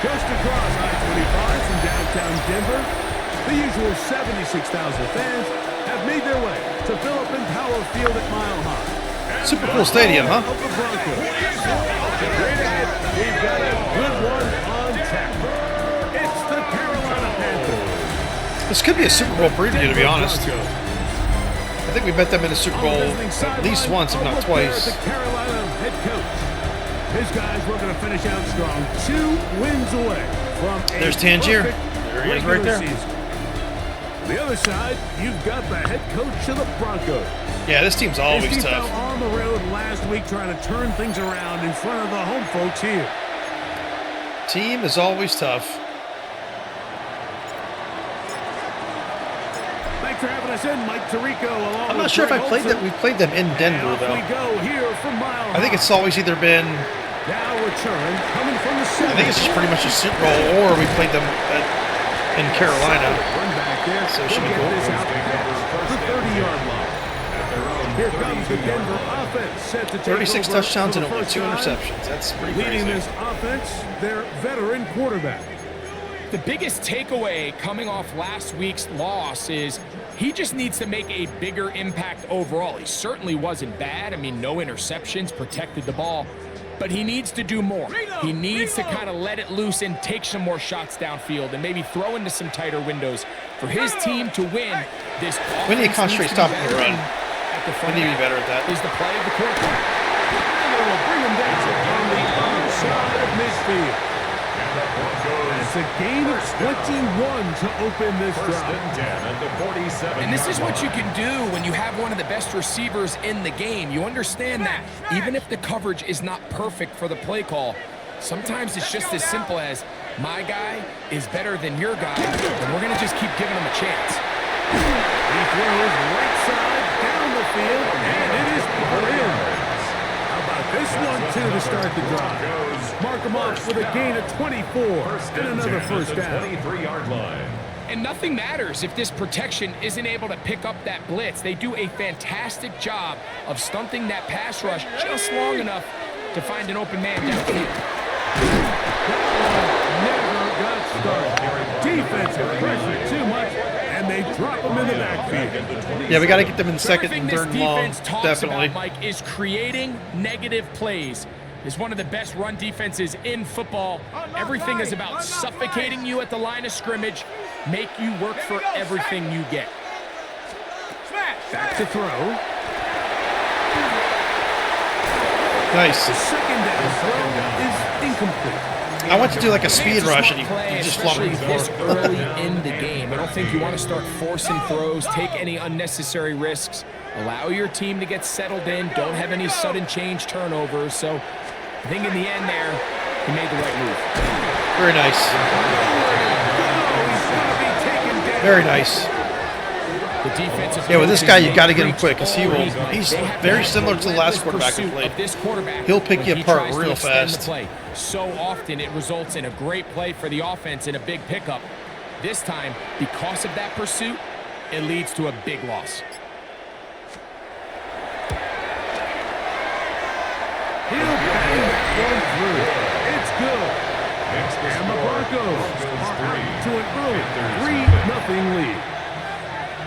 Just across I-25 from downtown Denver, the usual 76,000 fans have made their way to Philip and Power Field at Mile High. Super cool stadium, huh? Of the Broncos. Straight ahead, we've got a good one on tap. It's the Carolina Panthers. This could be a Super Bowl preview, to be honest. I think we bet them in a Super Bowl at least once, if not twice. The Carolina head coach. His guys were going to finish out strong. 2 wins away from a There's Tangier. perfect There he is right there. season. On the other side, you've got the head coach of the Broncos. Yeah, this team's always His team tough. fell on the road last week trying to turn things around in front of the home folks here. Team is always tough. Thanks for having us in, Mike Tirico. I'm not sure if I played them. We played them in Denver, We though. go here from Mile I think High. it's always either been. Now return coming from the I center. think it's just pretty much a Super Bowl, or we played them in Carolina. Run back there. So it should be We'll cool. get this out past the 30-yard line. Here comes the Denver offense set to take 36 over touchdowns for and the only first 2 time. interceptions. That's pretty Leading crazy. this offense, their veteran quarterback. The biggest takeaway coming off last week's loss is he just needs to make a bigger impact overall. He certainly wasn't bad. I mean, no interceptions, protected the ball. But he needs to do more. He needs to kind of let it loose and take some more shots downfield and maybe throw into some tighter windows for his team to win this. We need to concentrate stopping the run. At the We front need to be half better at that. is the play of the quarterback. And will bring him down on the outside of midfield. It's a gain of 21 to open this drive. And this is what you can do when you have one of the best receivers in the game. You understand that even if the coverage is not perfect for the play call, sometimes it's just as simple as my guy is better than your guy, and we're going to just keep giving him a chance. He throws right side down the field, and it is put in. How about this one, too, to start the drive? Mark him off with a gain of 24 and another first down. 23-yard line. And nothing matters if this protection isn't able to pick up that blitz. They do a fantastic job of stunting that pass rush just long enough to find an open man downfield. Never got started. Defensive pressure too much, and they drop him in the backfield. Yeah, we got to get them in second Everything and this third and long. defense talks Definitely. about, Mike, is creating negative plays. Is one of the best run defenses in football. Everything is about suffocating you at the line of scrimmage, make you work for everything you get. Back to throw. Nice. The second down throw is incomplete. I want to do like a speed It's a rush, smart and play, you just flop especially it this before. early in the game. I don't think you want to start forcing throws, take any unnecessary risks. Allow your team to get settled in. Don't have any sudden change turnovers. So I think in the end there, he made the right move. Very nice. Very nice. The defensive Yeah, with this coaches guy, you make gotta get him breaks quick, 'cause he will- all week. he's They have to very have similar to the last relentless quarterback we pursuit played. of this quarterback He'll pick when you he apart tries to real extend the fast. play. So often it results in a great play for the offense and a big pickup. This time, because of that pursuit, it leads to a big loss. He'll bang that one through. It's good. And the Broncos are out to an early 3-0 lead.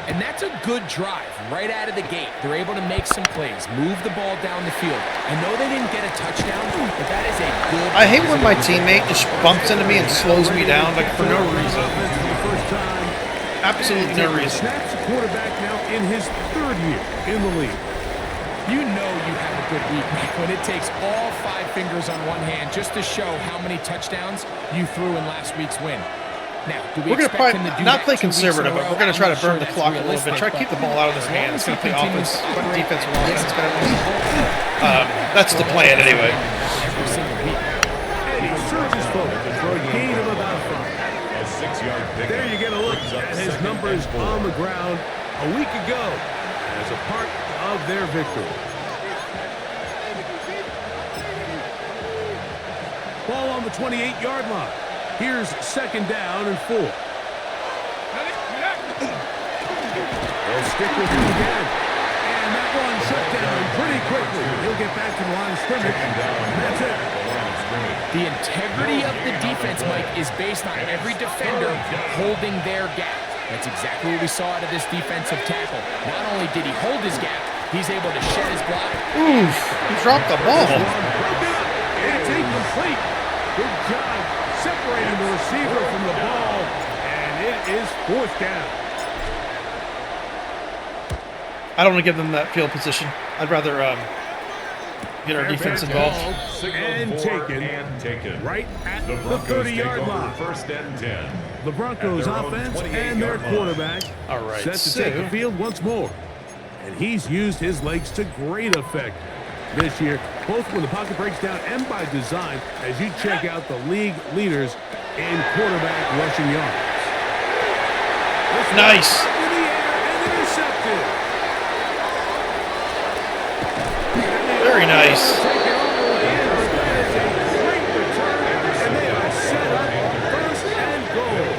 And that's a good drive right out of the gate. They're able to make some plays, move the ball down the field. I know they didn't get a touchdown, but that is a good... I hate when my teammate just bumps into me and slows me down, like for no reason. Absolutely no reason. Snaps the quarterback now in his 3rd year in the league. You know you have a good week, Mike, when it takes all 5 fingers on one hand just to show how many touchdowns you threw in last week's win. Now, do we We're going to expect him probably to do not that play 2 weeks in a conservative, but row? we're going to try I'm to not burn sure the clock a little bit. that's Try to keep the ball out of their hands. It's going to play offense, defense, and offense. That's the plan anyway. Every single week. And he surges forward for a gain of about 5. A 6-yard pick. There you get a look at his numbers on the ground a week ago as a part of their victory. Ball on the 28-yard line. Here's 2nd down and 4. They'll stick with him again. And that one shut down pretty quickly. He'll get back to the line of scrimmage. And that's it. The integrity of the defense, Mike, is based on every defender holding their gap. That's exactly what we saw out of this defensive tackle. Not only did he hold his gap, he's able to shed his block. Oof, he dropped the ball. It's incomplete. Good job separating the receiver from the ball, and it is fourth down. I don't want to give them that field position. I'd rather get our defense involved. And taken right at the 30-yard line. First and 10. The Broncos offense and their quarterback All right, set to take the field once more. And he's used his legs to great effect this year, both when the pocket breaks down and by design, as you check out the league leaders in quarterback rushing yards. Nice. Up in the air and intercepted. Very nice. Taking over again. That is a great return, and they are set up on first and goal.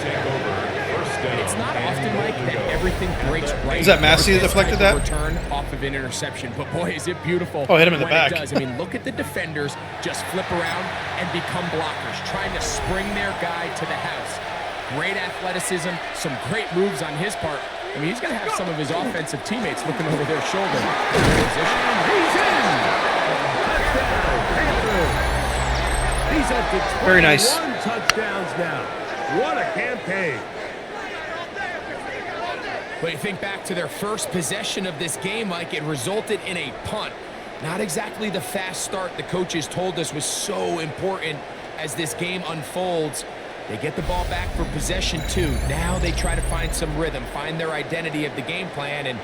It's not often, Mike, that everything breaks right. Is that Massey that for this deflected type of that? Return off of an interception, but boy, is it beautiful. Oh, hit him in the when back. It does. I mean, look at the defenders just flip around and become blockers, trying to spring their guy to the house. Great athleticism, some great moves on his part. I mean, he's going to have some of his offensive teammates looking over their shoulder. He's in. Touchdown, Panthers. He's up to 21 Very nice. touchdowns now. What a campaign. But you think back to their first possession of this game, Mike, it resulted in a punt. Not exactly the fast start the coaches told us was so important as this game unfolds. They get the ball back for possession 2. Now they try to find some rhythm, find their identity of the game plan, and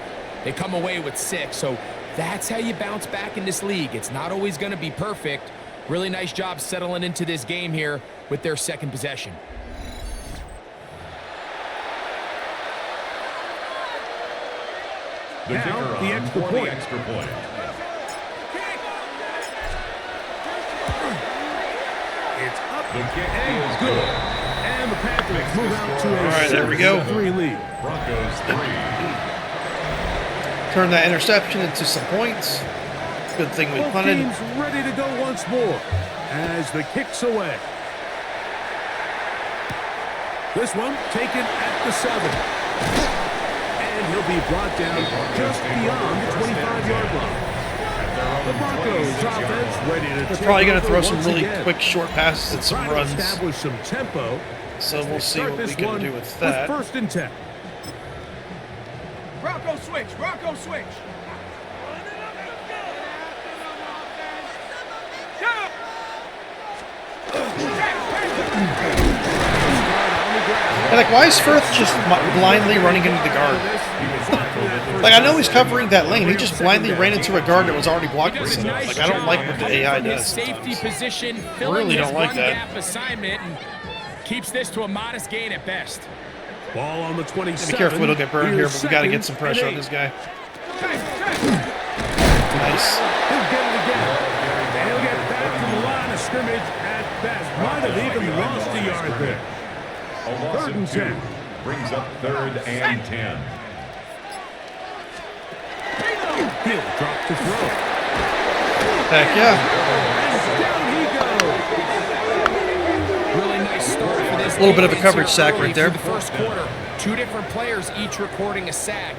they come away with 6. So that's how you bounce back in this league. It's not always going to be perfect. Really nice job settling into this game here with their second possession. The Now, kicker the on extra for point. the extra point. It's up The kick and is good. good. And the Panthers move out to a All right, there we go. 7-3 lead. Broncos 3. Turn that interception into some points. Good thing we Both punted. teams ready to go once more as the kick's away. This one taken at the 7. And he'll be brought down just beyond the 25-yard line. The Broncos offense ready to They're probably going to throw some once really again. quick short passes and some Trying to runs. establish some tempo. So we'll see Start what we this can one do with that. first and 10. Bronco switch, Bronco switch. And like, why is Firth just blindly running into the guard? Like, I know he's covering that lane. He just blindly ran into a guard that was already blocking Does a him. nice Like, I don't job like what the AI from his does. safety sometimes. position, filling Really his don't like run that. gap assignment, and keeps this to a modest gain at best. Ball on the 27. Be careful, we don't get burned here, but we got to get some Second pressure and on this 8. guy. Nice. He'll get it again. And he'll get back to the line of scrimmage at best. Might have even lost a yard there. A loss Third and of 2 10. brings up 3rd and 10. He'll drop to throw. Heck yeah. And down he goes. Really nice start for this. A little bit of a defense coverage here sack early right there. through the first quarter. 2 different players each recording a sack.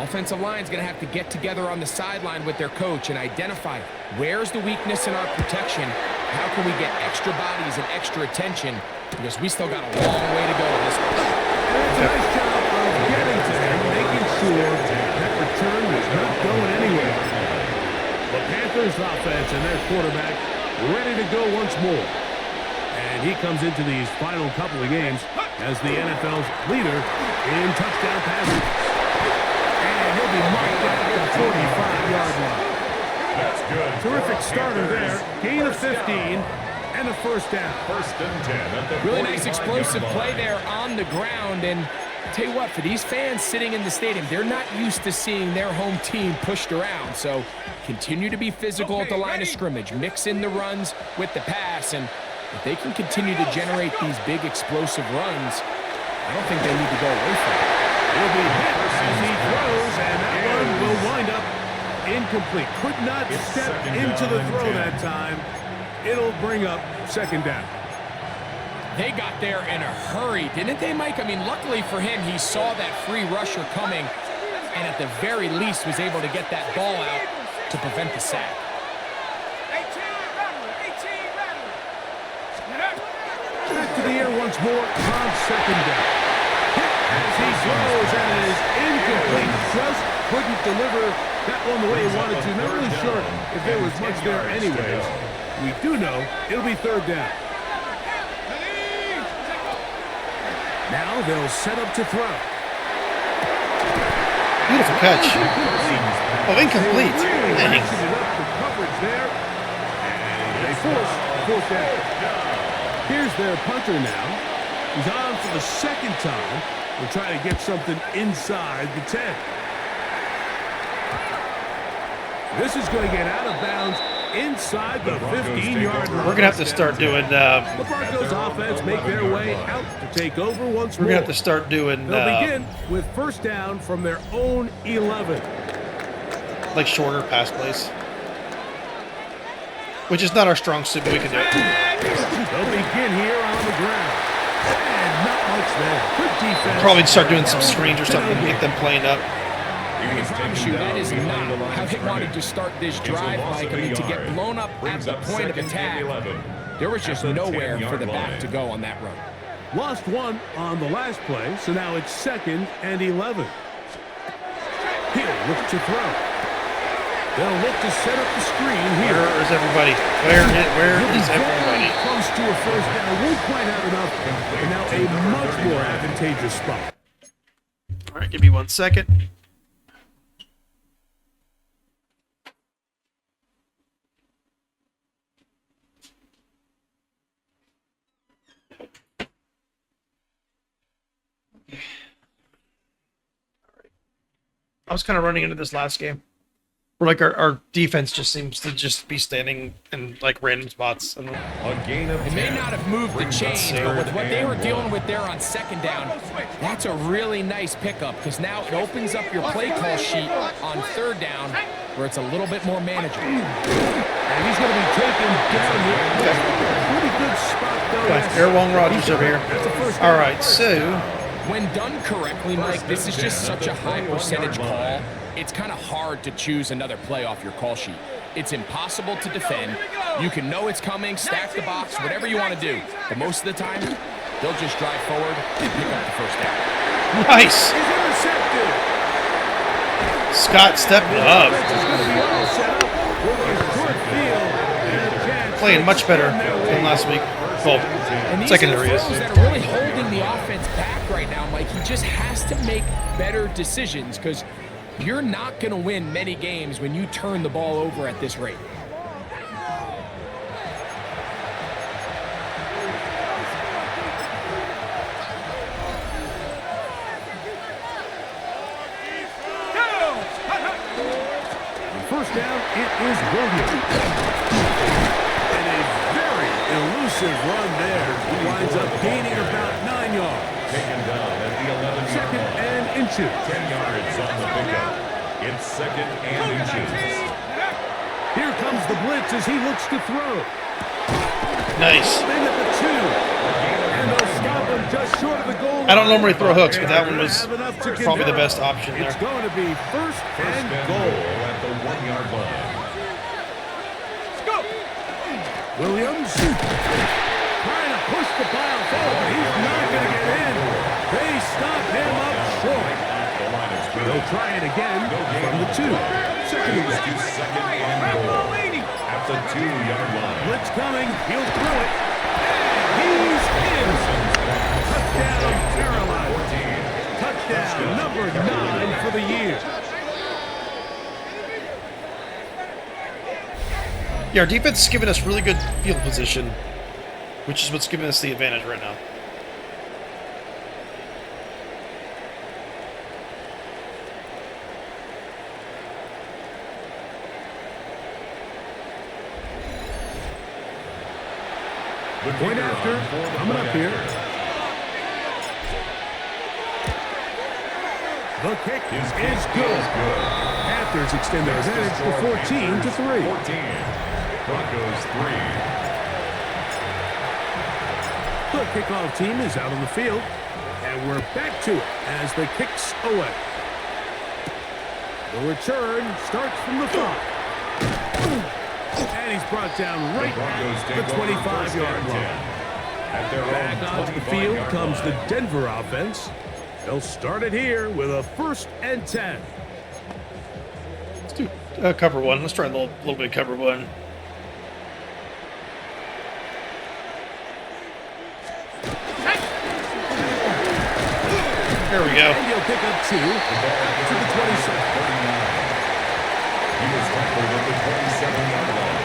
Offensive line's going to have to get together on the sideline with their coach and identify where's the weakness in our protection. How can we get extra bodies and extra attention? Because we still got a long way to go in this one. And it's a nice job of getting to him, making sure that return was not going anywhere. The Panthers offense and their quarterback ready to go once more. And he comes into these final couple of games as the NFL's leader in touchdown passes. And he'll be marked at the 45-yard line. That's good. Terrific starter there. Gain of 15 and a first down. First and 10 at the Really nice 45-yard explosive line. play there on the ground. And I'll tell you what, for these fans sitting in the stadium, they're not used to seeing their home team pushed around. So continue to be physical at the line of scrimmage. Mix in the runs with the pass. And if they can continue to generate these big explosive runs, I don't think they need to go away from it. Will be hit as he throws, and that one will wind up incomplete. Could not step into the throw that time. It'll bring up second down. They got there in a hurry, didn't they, Mike? I mean, luckily for him, he saw that free rusher coming and at the very least was able to get that ball out to prevent the sack. 18 rattler. Back to the air once more on second down. As he throws and it is incomplete. Just couldn't deliver that one the way he wanted to. Not really sure if there was much there anyways. We do know it'll be third down. Now they'll set up to throw. Beautiful catch. Oh, incomplete. Dang. The coverage there. And they force fourth down. Here's their punter now. He's on for the second time. We'll try to get something inside the 10. This is going to get out of bounds inside the 15-yard line. We're going to have to start doing... The Broncos offense make their way out to take over once more. We're going to have to start doing... They'll begin with first down from their own 11. like shorter pass plays. Which is not our strong suit, but we can do it. They'll begin here on the ground. And not much there. Good defense. Probably start doing some screens or something to get them playing up. I can promise you that is not how they wanted to start this drive, Mike. I mean, to get blown up at the point of attack, there was just nowhere for the back to go on that run. Lost one on the last play, so now it's 2nd and 11. He'll look to throw. They'll look to set up the screen here. Where is everybody? Where is everybody? Close to a first down. Won't quite have enough. And now a much more advantageous spot. All right, give me 1 second. I was kind of running into this last game. Where like our defense just seems to just be standing in like random spots. It may not have moved the chains, but with what they were dealing with there on 2nd down, that's a really nice pickup because now it opens up your play call sheet on 3rd down where it's a little bit more manageable. And he's going to be taken down here. Pretty good spot though. Got Aaron Rodgers over here. All right, so when done correctly, Mike, this is just such a high percentage call. It's kind of hard to choose another play off your call sheet. It's impossible to defend. You can know it's coming, stack the box, whatever you want to do. But most of the time, they'll just drive forward and pick up the first down. nice. He's intercepted. Scott stepping up. This is going to be all set up with a short field and a chance. Playing much better than last week. Well, And these secondary are is. the throws that are really holding the offense back right now, Mike. He just has to make better decisions because you're not going to win many games when you turn the ball over at this rate. First down, it is Williams. And a very elusive run there. He winds up gaining about 9 yards. Taken down at the 11-yard 2nd line. and inches. 10 yards on the pickup. It's 2nd and inches. Here comes the blitz as he looks to throw. Nice. In at the 2. And they'll stop him just short of the goal. I don't normally throw hooks, but that one was Have enough to probably the convert. best option It's there. going to be first and goal. at the 1-yard line. Williams trying to push the pile forward. He's not going to get in. They stop him up short. The line is good. They'll try it again from the 2. Second and Moves to goal. 2nd and goal at the 2-yard line. Blitz coming. He'll throw it. He's in. Touchdown, Carolina. Touchdown number 9 for the year. Yeah, our defense is giving us really good field position, which is what's giving us the advantage right now. The Point kicker after, on for the coming point up here. after. The kick His is kick good. is good. Panthers extend their advantage to 14-3. 14. Broncos 3. The kickoff team is out on the field, and we're back to it as the kick's away. The return starts from the 5. And he's brought down right at the 25-yard line. Back onto the field comes the Denver offense. They'll start it here with a 1st and 10. Let's do cover 1. Let's try a little bit of cover 1. There we go. And he'll pick up 2 to the 27. He was tackled at the 27-yard line.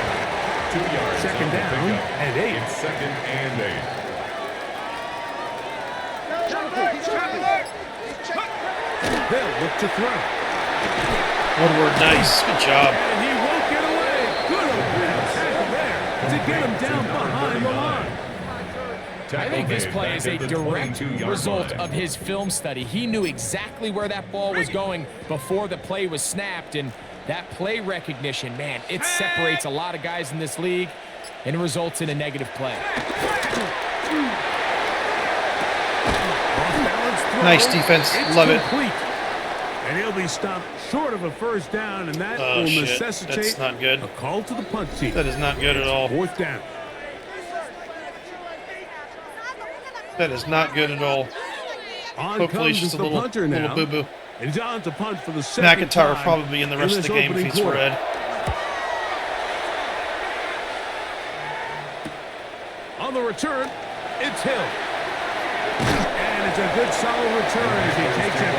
2 yards. Second down and 8. It's 2nd and 8. They'll look to throw. Woodward, nice. Good job. And he won't get away. Good open tackle there to get him down behind the line. I think this play is a direct result of his film study. He knew exactly where that ball was going before the play was snapped, and that play recognition, man, it separates a lot of guys in this league and results in a negative play. Nice defense. Love it. And he'll be stopped short of a 1st down, and that will necessitate That's not good. a call to the punt team. That is not good at all. 4th down. That is not good at all. On Hopefully it's comes just a the little punter now. boo-boo. And he's on to punt for the 2nd McIntyre will time probably be in the rest of the game if opening he's quarter. red. On the return, it's Hill. And it's a good solid return as he takes it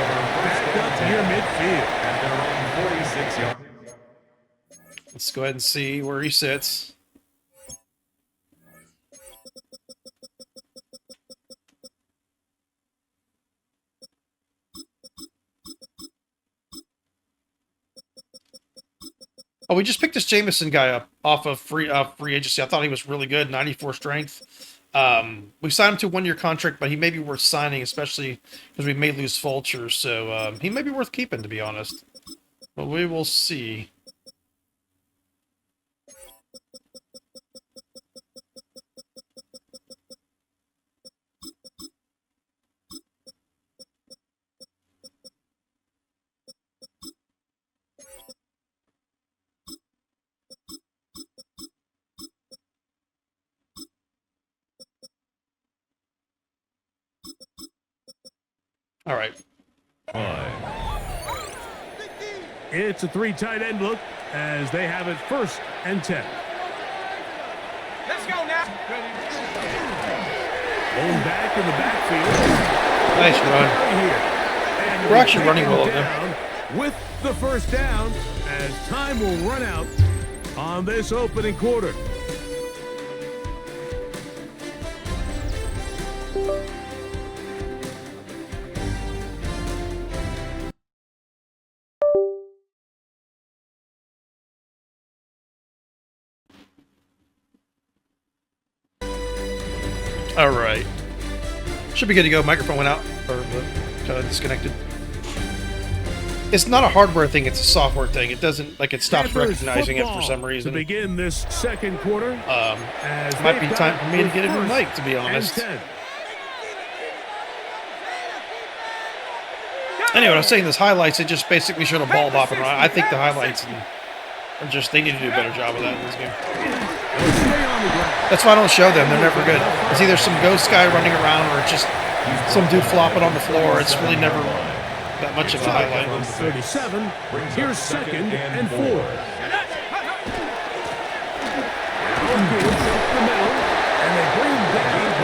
back up near midfield. At their own 46 yards. Let's go ahead and see where he sits. Oh, we just picked this Jameson guy up off of free agency. I thought he was really good, 94 strength. We signed him to a 1-year contract, but he may be worth signing, especially because we may lose Fulcher. So he may be worth keeping, to be honest. But we will see. All right. It's a 3 tight end look as they have it 1st and 10. Let's go now. Going back in the backfield. Nice run. And We're actually running taken well down with the 1st down as time will run out on this opening quarter. All right. Should be good to go. Microphone went out or disconnected. It's not a hardware thing; it's a software thing. It doesn't it stops Panthers recognizing it for football some reason. To begin this 2nd quarter, It might be time for me to get a new mic, to be honest. Anyway, I was saying this highlights. It just basically showed a ball bopping around. I think the highlights are just they need to do a better job of that in this game. That's why I don't show them. They're never good. It's either some ghost guy running around or it's just some dude flopping on the floor. It's really never that much of a highlight. 37. Here's 2nd and 4.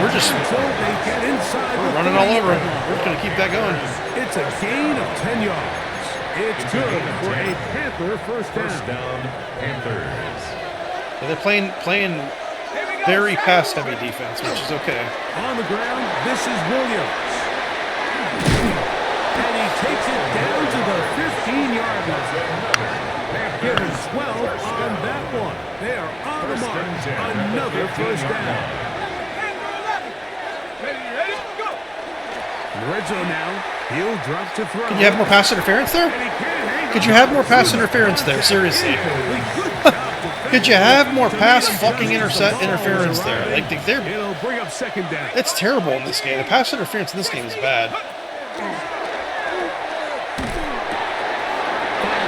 We're just running all over him. We're just going to keep that going. It's a gain of 10 yards. It's good for a Panther 1st down. Panthers. So they're playing very pass-heavy defense, which is okay. On the ground, this is Williams. And he takes it down to the 15-yard line. Give him 12 on that one. They are on the mark. Another 1st down. Red zone now. He'll drop to throw. Can you have more pass interference there? Could you have more pass interference there? Seriously. Could you have more pass fucking interference there? Like they're It'll bring up second down. it's terrible in this game. The pass interference in this game is bad.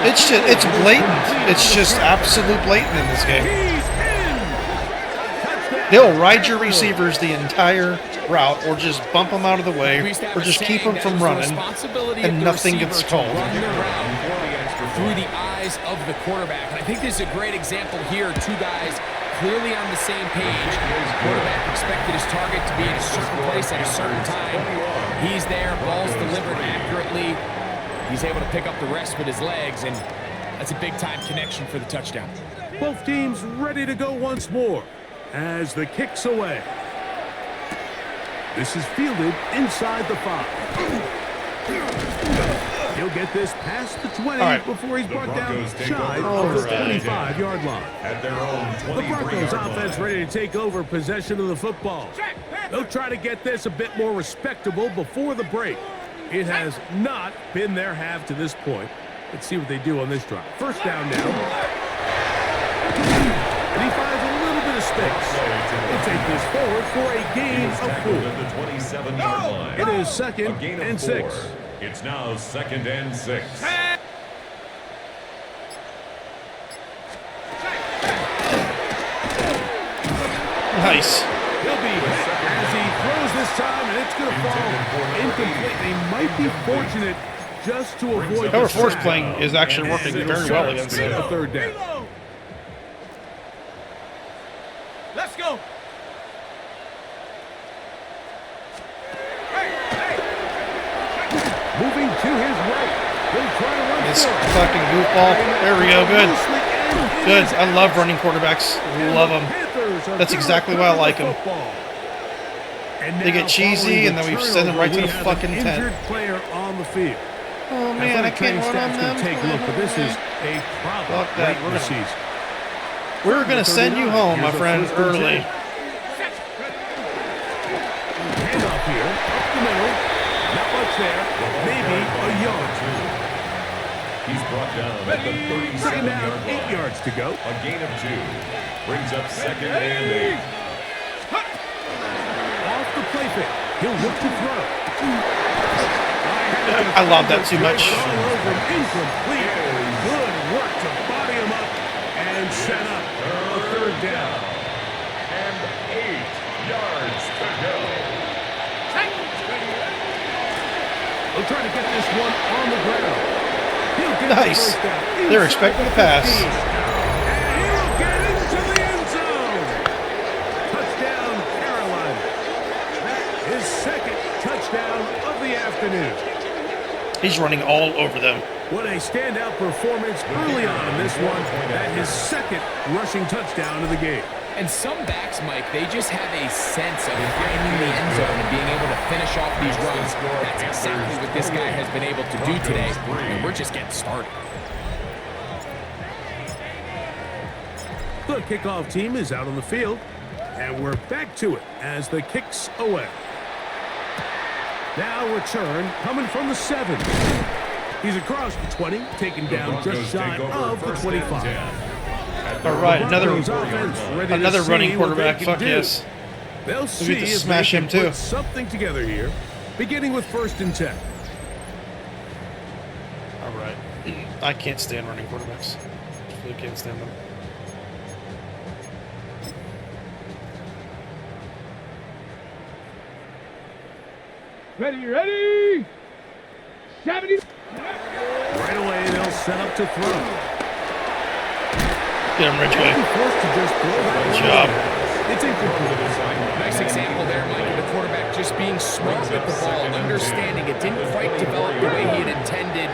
It's blatant. It's just absolute blatant in this game. They'll ride your receivers the entire route, or just bump them out of the way, or just keep them from running, and nothing gets called. Through the eyes of the quarterback. And I think this is a great example here. Two guys clearly on the same page. The quarterback expected his target to be in a certain place at a certain time. He's there, ball's delivered accurately. He's able to pick up the rest with his legs, and that's a big-time connection for the touchdown. Both teams ready to go once more as the kick's away. This is fielded inside the 5. He'll get this past the 20 before he's brought down shy of the 25-yard line. At their own The 23-yard Broncos line. offense ready to take over possession of the football. They'll try to get this a bit more respectable before the break. It has not been their half to this point. Let's see what they do on this drive. First down now. And he finds a little bit of space. They'll take this forward for a gain of 4. At the 27-yard line. It is second A gain of and 4. 6. It's now 2nd and 6. Nice. He'll be hit as he throws this time, and it's going to fall incomplete. They might be fortunate just to avoid Cover the 4's sack. playing is actually working And it'll very well set against up them. a third down. Let's go. Moving to his right. He'll try to run This for it. fucking goofball. There we go. Good. Good. I love running quarterbacks. Love them. That's exactly why I like 'em. They get cheesy, and then we send them right to the fucking tent. Injured player on the field. Oh man, I can't run on them. Take a look, but this is a problem Fuck that. late in the season. We're gonna send you home, my Here's a friend, first and early. 10. Handoff here, up the middle. Not much there. Maybe a yard. He's brought down at the Second down, 37-yard 8 line. yards to go. A gain of 2. Brings up 2nd and 8. Off the play fake. He'll look to throw. I love that too much. All over him, incomplete. Good work to body him up and set up a third down. And 8 yards to go. They'll try to get this one on the ground. He'll get Nice. the first down. They're expecting the pass. And he'll get into the end zone. Touchdown, Carolina. His second touchdown of the afternoon. He's running all over them. What a standout performance early on in this one. That his second rushing touchdown of the game. And some backs, Mike, they just have a sense of finding the end zone and being able to finish off these runs. That's exactly what this guy has been able to do today. And we're just getting started. The kickoff team is out on the field, and we're back to it as the kick's away. Now return coming from the 7. He's across the 20, taken down just shy of the 25. All right, another Broncos offense ready to another see running what they quarterback. can Fuck do. yes. They'll see get to if smash they him can too. put something together here, beginning with 1st and 10. All right. I can't stand running quarterbacks. Just really can't stand them. Ready. 70. Right away, they'll set up to throw. Get him, Ridgeway. They'll be forced to just throw that Good one. job. It's incomplete. Nice example there, Mike, of the quarterback just being smart with the ball, understanding it didn't quite develop the way he had intended.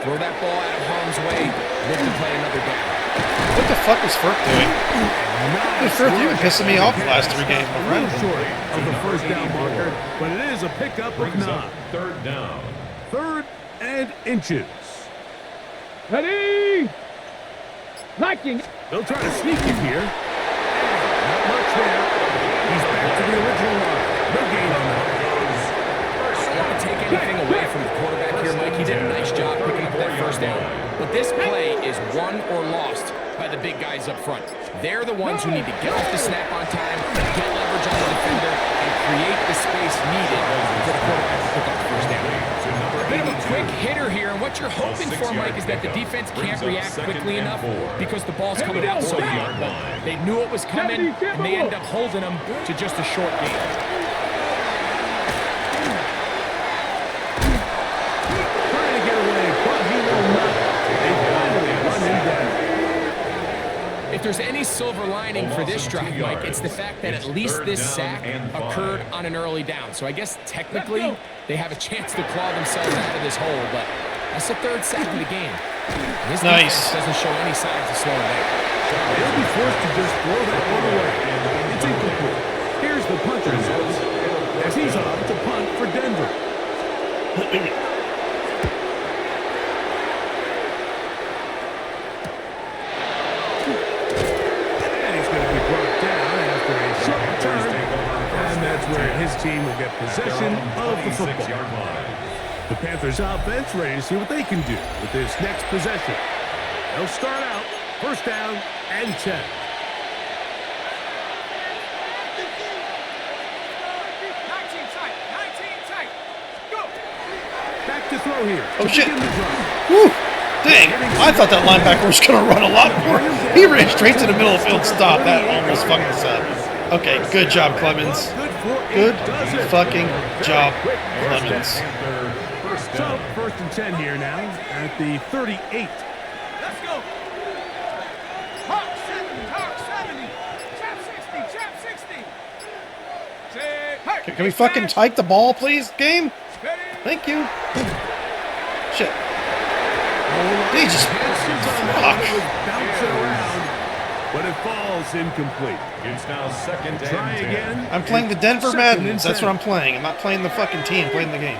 Throw that ball out of harm's way, live to play another down. What the fuck is Firth doing? Dude, Firth, you've been pissing me off the last 3 games, my A friend. little short of the first down marker, but it is a pickup of Brings 9. up 3rd down. 3rd and inches. Ready. Liking. They'll try to sneak it here. Not much there. He's back to the original line. No gain on that. I don't want to take anything away from the quarterback here, Mike. He did a nice job picking up that first down. But this play is won or lost by the big guys up front. They're the ones who need to get off the snap on time, get leverage on the defender, and create the space needed for the quarterback to pick up the first down. Bit of a quick hitter here, and what you're hoping for, Mike, is that the defense can't react quickly enough because the ball's coming out so hot. But they knew it was coming, and they end up holding them to just a short game. Trying to get away, but he will not. They finally run him down. If there's any silver lining for this drive, Mike, it's the fact that at least this sack occurred on an early down. So I guess technically they have a chance to claw themselves out of this hole, but that's the third sack of the game. His defense doesn't show any signs of slowing down. They'll be forced to just throw that one away. It's incomplete. Here's the punter's as he's on to punt for Denver. Where his team will get possession of the football. The Panthers offense ready to see what they can do with this next possession. They'll start out first down and 10. Back to throw here. Oh shit. Woo. Dang, I thought that linebacker was going to run a lot more. He ran straight to the middle of the field. Stop. That almost fucked us up. Okay, good job, Clemens. Good fucking job, Clemens. So, first and 10 here now at the 38. Let's go. Talk 70, talk 70. Chap 60, chap 60. Can we fucking hike the ball, please, game? Thank you. Shit. Jesus. Fuck. Bouncing around, but it falls incomplete. It's now second and Try 10. again. I'm playing the Denver Maddens. That's what I'm playing. I'm not playing the fucking team. I'm playing the game.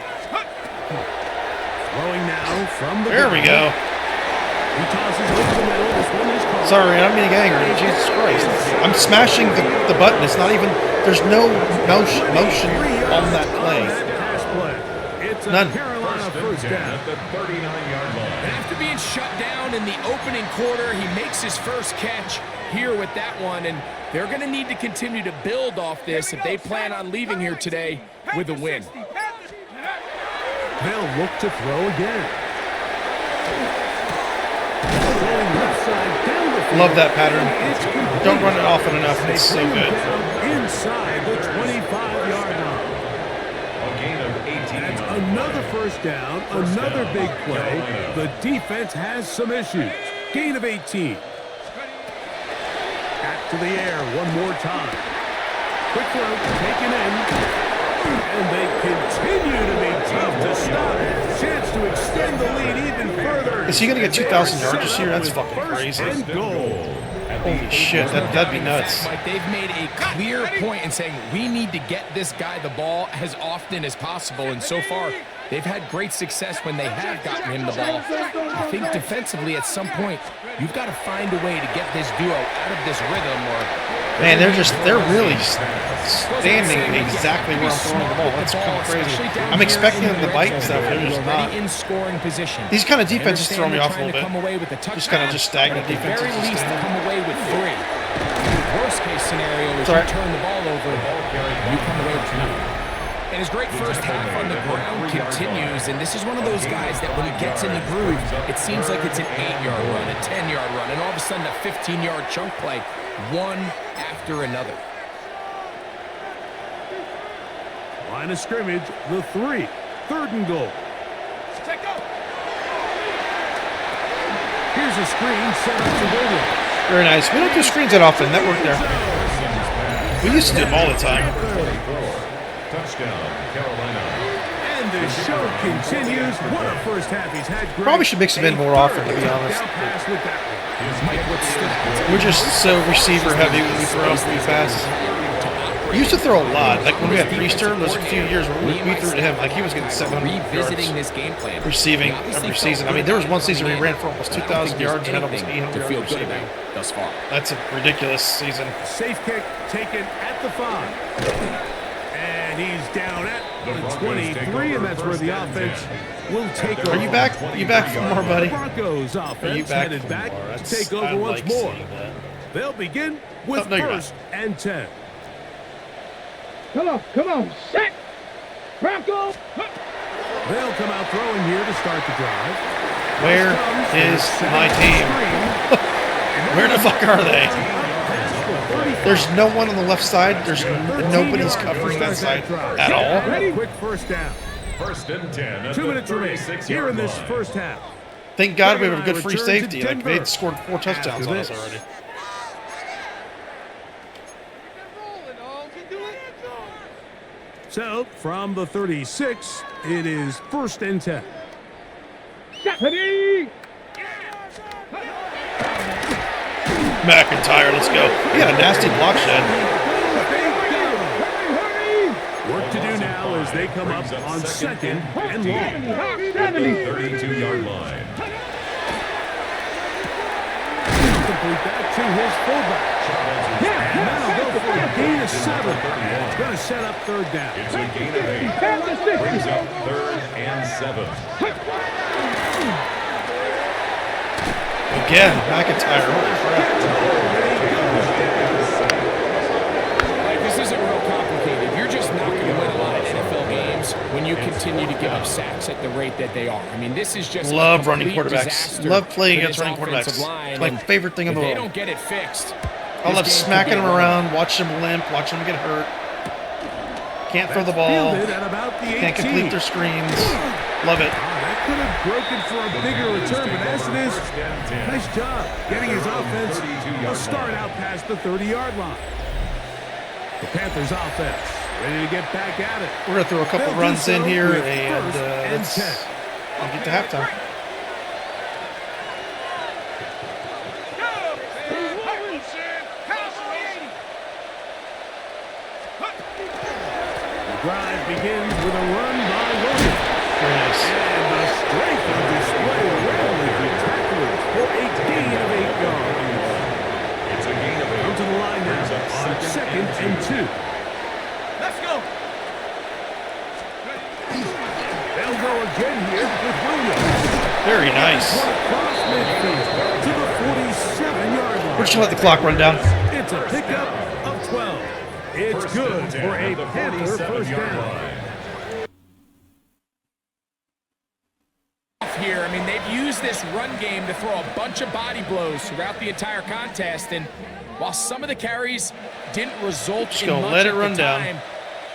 Throwing now from the There we go. He tosses over the middle. This one is caught. Sorry, I don't mean to get angry. Jesus Christ. I'm smashing the button. It's not even... There's no motion on that play. Pass play. It's a None. Carolina first down. At the 39-yard line. And after being shut down in the opening quarter, he makes his first catch here with that one, and they're going to need to continue to build off this if they plan on leaving here today with a win. They'll look to throw again. Going left side down the field. Love that pattern. Don't run it often enough. It's so good. Inside the 25-yard line. A gain of 18. That's another first down, another big play. The defense has some issues. Gain of 18. Back to the air one more time. Quick throw, taken in. And they continue to be tough to stop. Chance to extend the lead even further. Is he going to get 2,000 yards this year? That's fucking First crazy. and goal. Holy shit, that'd be nuts. Mike, they've made a clear point in saying we need to get this guy the ball as often as possible, and so far they've had great success when they have gotten him the ball. I think defensively at some point you've got to find a way to get this duo out of this rhythm, or Man, they're really standing exactly where I'm throwing the ball. That's kind of crazy. I'm expecting them to bite and stuff, they're just not. in scoring position. These kind of defenses throw me off a little bit. Just kind of just stagnant At the defenses. very just least, standing. come away with 3. Worst case scenario is Sorry. you turn the ball over, you come away with nothing. And his great first half on the ground continues, and this is one of those guys that when he gets in the groove, it seems like it's an 8-yard run, a 10-yard run, and all of a sudden a 15-yard chunk play, one after another. Line of scrimmage, the 3. Third and goal. Check go. Here's a screen set up to Williams. Very nice. We don't do screens that often. That worked there. We used to do them all the time. Touchdown, Carolina. And the show continues. What a first half he's had. Great. Probably should mix them in more often, to be honest. Down pass with that one. We're just so receiver heavy when we throw pretty fast. We used to throw a lot. Like when we had Priester, there was a few years where we threw to him. Like he was getting 700 Revisiting yards this game plan. receiving every season. I mean, there was one season where he ran for almost 2,000 yards and had almost 800 to feel yards good receiving. about thus far. That's a ridiculous season. Safe kick taken at the 5. And he's down at The the Broncos 23, and that's where the take over offense first will take over. Are you back? You back for more, buddy? Broncos offense back headed for back more? to That's- take over I once like more. seeing that. They'll begin with Oh, no, you're not. 1st and 10. Come on, set. Broncos. They'll come out throwing here to start the drive. Where is my team? Where the fuck are they? There's no one on the left side. There's nobody's covering that side at all. Quick first down. 1st and 10 at 2 the minutes remaining 36 here in this line. first half. Thank God we have a good free Return to safety. Like Denver. they'd scored 4 touchdowns on us already. So, from the 36, it is 1st and 10. McIntyre, let's go. He had a nasty block shed. Work to do now as they come up on 2nd and long. At the 32-yard line. Complete that to his fullback. And that'll go for a gain of 7. It's going to set up 3rd down. It's a gain of 8. Brings up 3rd and 7. Again, McIntyre. Holy crap. Like, this isn't real complicated. You're just not going to win a lot of NFL games when you continue to give up sacks at the rate that they are. I mean, this is just Love a running complete quarterbacks. disaster Love playing for against this running offensive quarterbacks. line. It's my And favorite thing in the if they world. don't get it fixed, I love this game smacking could them get around, watching them limp, watching them get hurt. Can't throw the ball. Fielded at about the 18. Can't complete their screens. Love it. That could have broken for a bigger return, but as it is, nice job getting his offense a start out past the 30-yard line. The Panthers offense ready to get back at it. We're going to throw a couple They'll do runs so in here, with and 1st and let's 10. get to halftime. Drive begins with a run by Williams. Very nice. And the strength on display rarely be tackled for a gain of 8 yards. It's a gain of 8. Come to the line now on 2nd and 2. Let's go. They'll go again here with Williams. Very nice. Across midfield to the 47-yard line. We're just going to let the clock run down. It's a pickup of 12. It's good for a Panther first down. here. I mean, they've used this run game to throw a bunch of body blows throughout the entire contest, and while some of the carries didn't result Just in gonna much let it at run the down. time,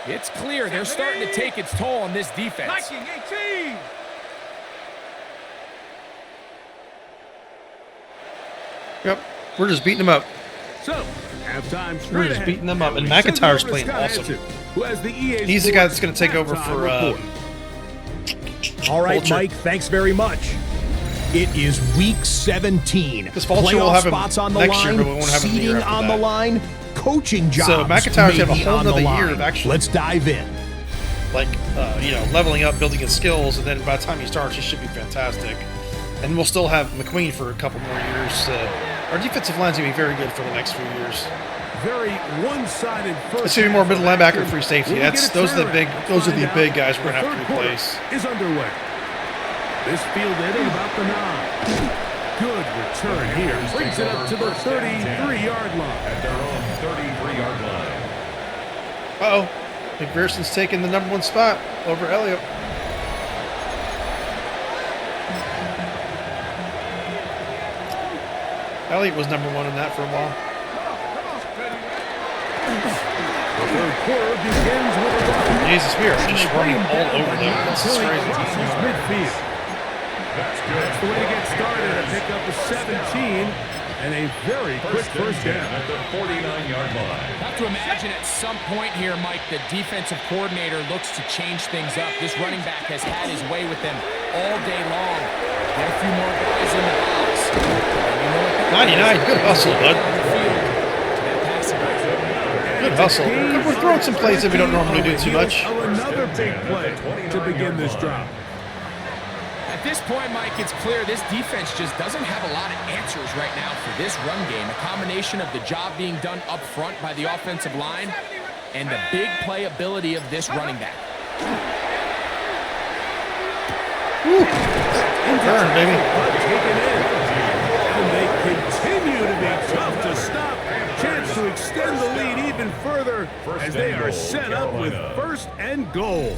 it's clear they're starting to take its toll on this defense. Viking 18. Yep, we're just beating them up. So, halftime We're straight just ahead. beating them up, and We send it McIntyre's over to playing Scott awesome. Hansen, who has the EA He's the guy Sports that's going to take over for halftime report. All right, Vulture. Mike, thanks very much. It is week 17. This Vulture Playoff will have him spots on the next year, line, but we won't have him the year seeding after on that. the line, coaching jobs So McIntyre's gonna have a maybe whole on the nother year line. of actually- Let's dive in. like leveling up, building his skills, and then by the time he starts, he should be fantastic. And we'll still have McQueen for a couple more years. Our defensive line's gonna be very good for the next few years. Very one-sided first. It's gonna be more middle linebacker, free safety. Will we get a Those are the big, turnaround? those are the Find big out. guys we're gonna The have to third quarter replace. is underway. This fielded at about the 9. Good return here. Brings it up to the 33-yard line. At their own 33-yard line. Uh-oh, McPherson's taking the #1 spot over Elliott. Elliott was #1 in that for a while. The third quarter begins with a run. Jesus, we are just running all over them. This is Until he crazy. crosses midfield. That's good. That's the way to get started. A pick up of 17 and a very quick first and 10 down. at the 49-yard line. I have to imagine at some point here, Mike, the defensive coordinator looks to change things up. This running back has had his way with them all day long. Get a few more guys in the box. And you know what that 99, is. good hustle, bud. On the field to that passing back. Good hustle. We're throwing some plays that we don't normally do too much. Of another big play to begin this drive. At this point, Mike, it's clear this defense just doesn't have a lot of answers right now for this run game. A combination of the job being done up front by the offensive line and the big playability of this running back. Turn, baby. Taken in. And they continue to be tough to stop. Chance to extend the lead even further as they are set up with 1st and goal.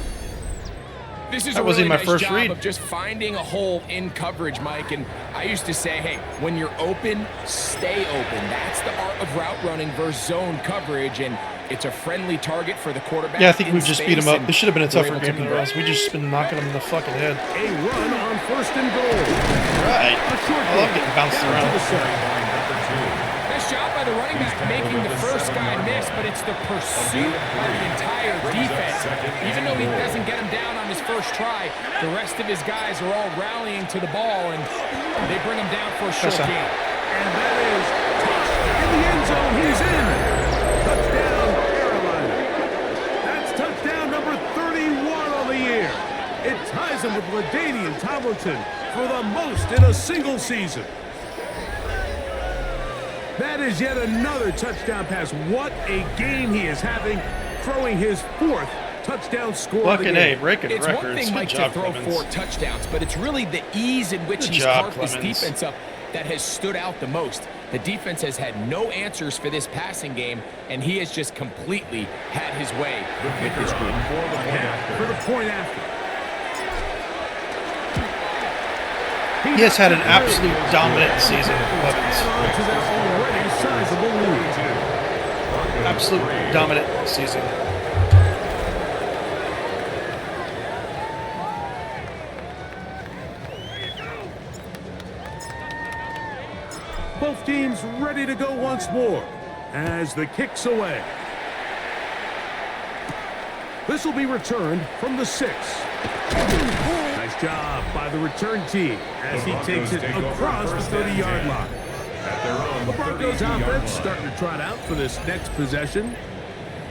This is That a wasn't really my nice first job read. of just finding a hole in coverage, Mike. And I used to say, hey, when you're open, stay open. That's the art of route running versus zone coverage, and it's a friendly target for the quarterback. Yeah, I think in we've just beat him space, up. and This should have been a we're tougher able to game than convert. us. We just been knocking him in the fucking head. A run on 1st and goal. Right. A short I love kick getting bounced down to around. the side. Nice job by the running back making the first guy miss, but it's the pursuit by the entire defense. Even though he doesn't get him down on his first try, the rest of his guys are all rallying to the ball, and they bring him down for a short gain. And that is in the end zone. He's in. Touchdown, Carolina. That's touchdown number 31 on the year. It ties him with LaDainian Tomlinson for the most in a single season. That is yet another touchdown pass. What a game he is having, throwing his 4th touchdown score of the Fucking game. A, breaking It's records. one thing, Good Mike, job, to throw Clemens. 4 touchdowns, but it's really the ease in which Good he's job, carved this Clemens. defense up that has stood out the most. The defense has had no answers for this passing game, and he has just completely had his way with this group. For the point after. He has had an absolute dominant season, Clemens. On to their already sizable lead. Absolute dominant season. Both teams ready to go once more as the kick's away. This will be returned from the 6. Nice job by the return team as he takes it across the 30-yard line. The Broncos offense starting to trot out for this next possession.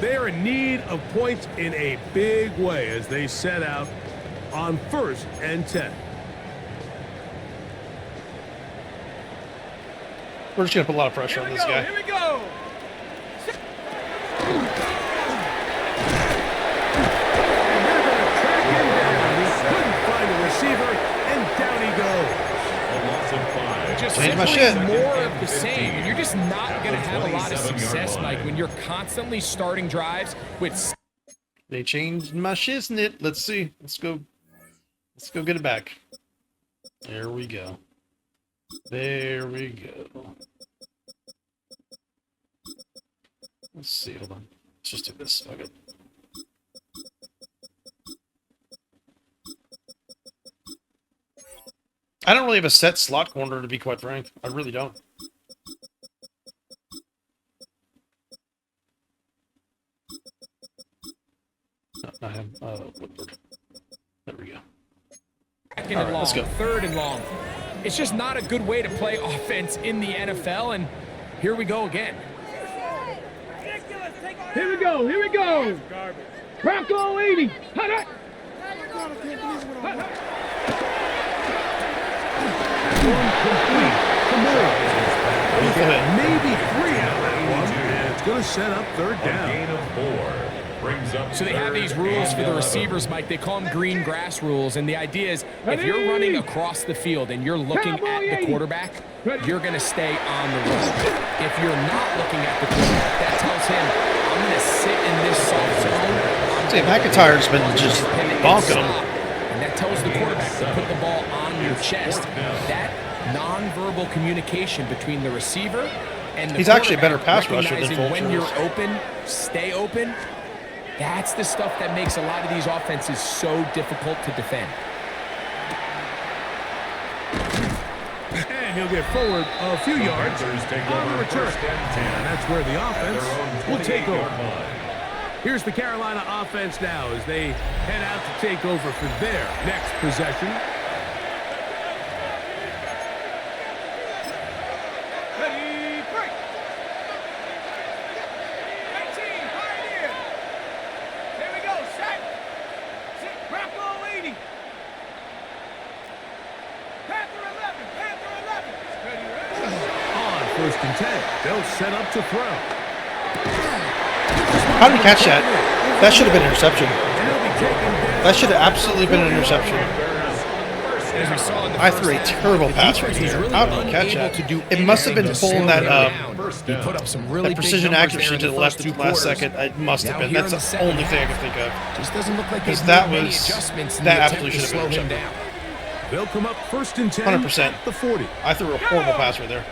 They are in need of points in a big way as they set out on 1st and 10. We're just going to put a lot of pressure on this guy. Here we go. Just Change my simply shit. more of the same, and you're just not going to have a lot of success, Mike, when you're constantly starting drives with. They changed my shiznit. Let's see. Let's go get it back. There we go. There we go. Let's see. Hold on. Let's just do this. Okay. I don't really have a set slot corner, to be quite frank. I really don't. No, not him. Woodward. There we go. Second and long, let's go. 3rd and long. It's just not a good way to play offense in the NFL, and here we go again. Here we go. Here we go. Bronco 80. Hut, hut. Maybe 3 out of that one. And it's going to set up 3rd down. Gain of 4 brings up. So they have these rules for the receivers, Mike. They call them green grass rules, and the idea is if you're running across the field and you're looking at the quarterback, you're going to stay on the run. If you're not looking at the quarterback, that tells him, I'm going to sit in this soft zone. Say, McIntyre's been just bonking him. And that tells the quarterback to put the ball on your chest. That nonverbal communication between the receiver and the He's actually a better quarterback, pass rusher than recognizing when Fulcher is. you're open, stay open. That's the stuff that makes a lot of these offenses so difficult to defend. And he'll get forward a few yards on the return. And that's where the offense will take over. Here's the Carolina offense now as they head out to take over for their next possession. Ready, break. 19, Pioneer. Here we go, set. Bronco 80. Panther 11, Panther 11. Ready, ready. On 1st and 10, they'll set up to throw. How did he catch that? That should have been an interception. That should have absolutely been an interception. As we saw in the I first threw a half, terrible the pass right defense was there. really How did he catch unable that? to do It must have been anything to pulling slow that him down. He put up some really that precision big numbers accuracy there to in the left at first the last two second. quarters. It must have Now been. here That's in the second only thing I half, can think of. Just doesn't look like they've Because that made many was adjustments in that the attempt absolutely to should have slow been him intercepted. down. They'll come up first and 10 100%. at the 40. I threw a horrible pass right there.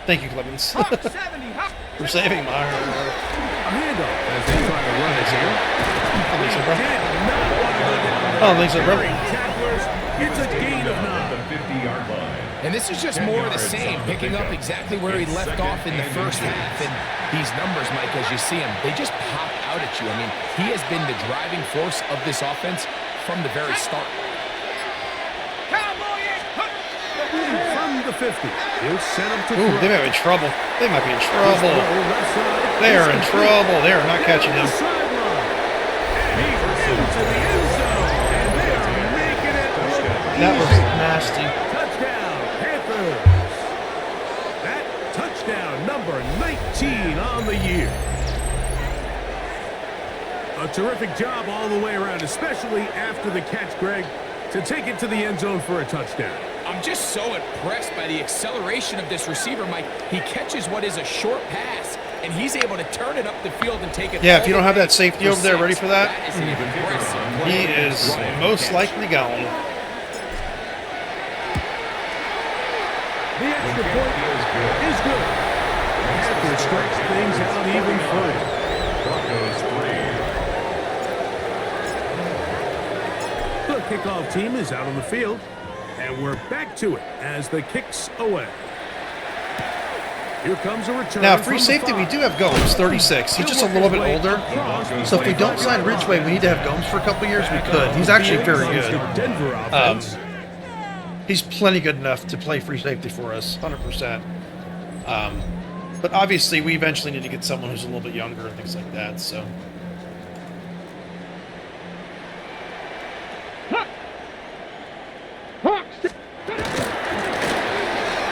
Thank you, Clemens, for saving my. A handoff as they try to run it here. I think so, bro. Did not want to go down there. I don't think so, bro. Tacklers, it's a gain of 9. The 50-yard line. And this is just more of the same, picking up exactly where he left off in the first half. And these numbers, Mike, as you see them, they just pop out at you. I mean, he has been the driving force of this offense from the very start. From the 50, he'll send him to Ooh, they might be in trouble. They might be in trouble. They are in trouble. They are not catching him. That was nasty. Touchdown, Panthers. That touchdown, number 19 on the year. A terrific job all the way around, especially after the catch, Greg, to take it to the end zone for a touchdown. I'm just so impressed by the acceleration of this receiver, Mike. He catches what is a short pass, and he's able to turn it up the field and take it. Yeah, all if you the don't have way that safety over there ready for that, is an impressive play. he is most likely gone. The extra point is good. Panthers stretch things out even further. Broncos 3. The kickoff team is out on the field, and we're back to it as the kicks away. Here comes a return. Now, free from the safety, we 5. do have Gomes, 36. He's just a little bit older. So if we don't sign Ridgeway, we need to have Gomes for a couple years. We could. He's actually very good. Denver offense. He's plenty good enough to play free safety for us, 100%. But obviously, we eventually need to get someone who's a little bit younger and things like that. So. Up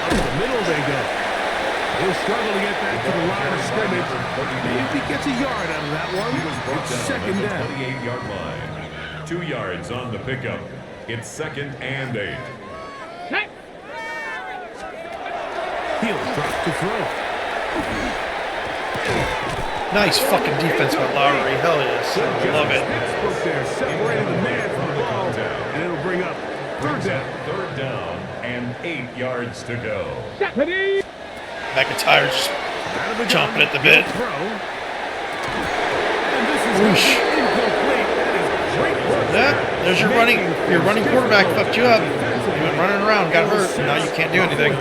the middle they go. He'll struggle to get back to the line of scrimmage. If he gets a yard out of that one, it's second down. 28-yard line. 2 yards on the pickup. It's 2nd and 8. He'll drop to throw. Nice fucking defense by Lowry. Hell yes. I love it. Textbook there, separating the man from the ball, and it'll bring up third down. 3rd down and 8 yards to go. McIntyre just Out of the gun, chomping at the bit. he'll throw. And this is Whoosh. incomplete. That is great work. There's your running quarterback fucked you up. You went running around, got hurt, and now you can't do anything.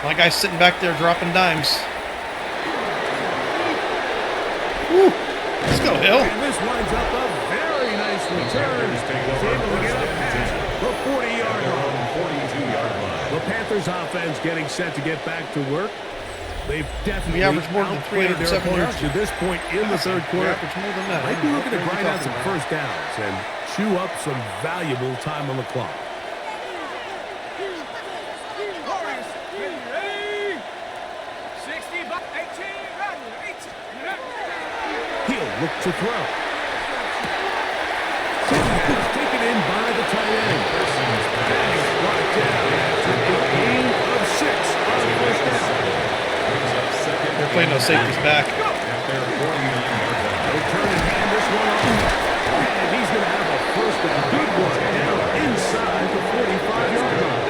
My guy's sitting back there dropping dimes. Woo. Let's go, Hill. And this winds up a very nice return. He's able to get up past the 40-yard line. 42-yard line. The Panthers offense getting set to get back to work. They've definitely We averaged more than outplayed their 307 opponents to yards. this point in the third We quarter. averaged more than that. Might be looking to What are you grind out talking some about? first downs and chew up some valuable time on the clock. He'll look to throw. It's taken in by the tight end. That is brought down after a gain of 6 on first down. They're playing those safeties back. They'll turn and hand this one off. And he's going to have a first and good one now inside the 45-yard line.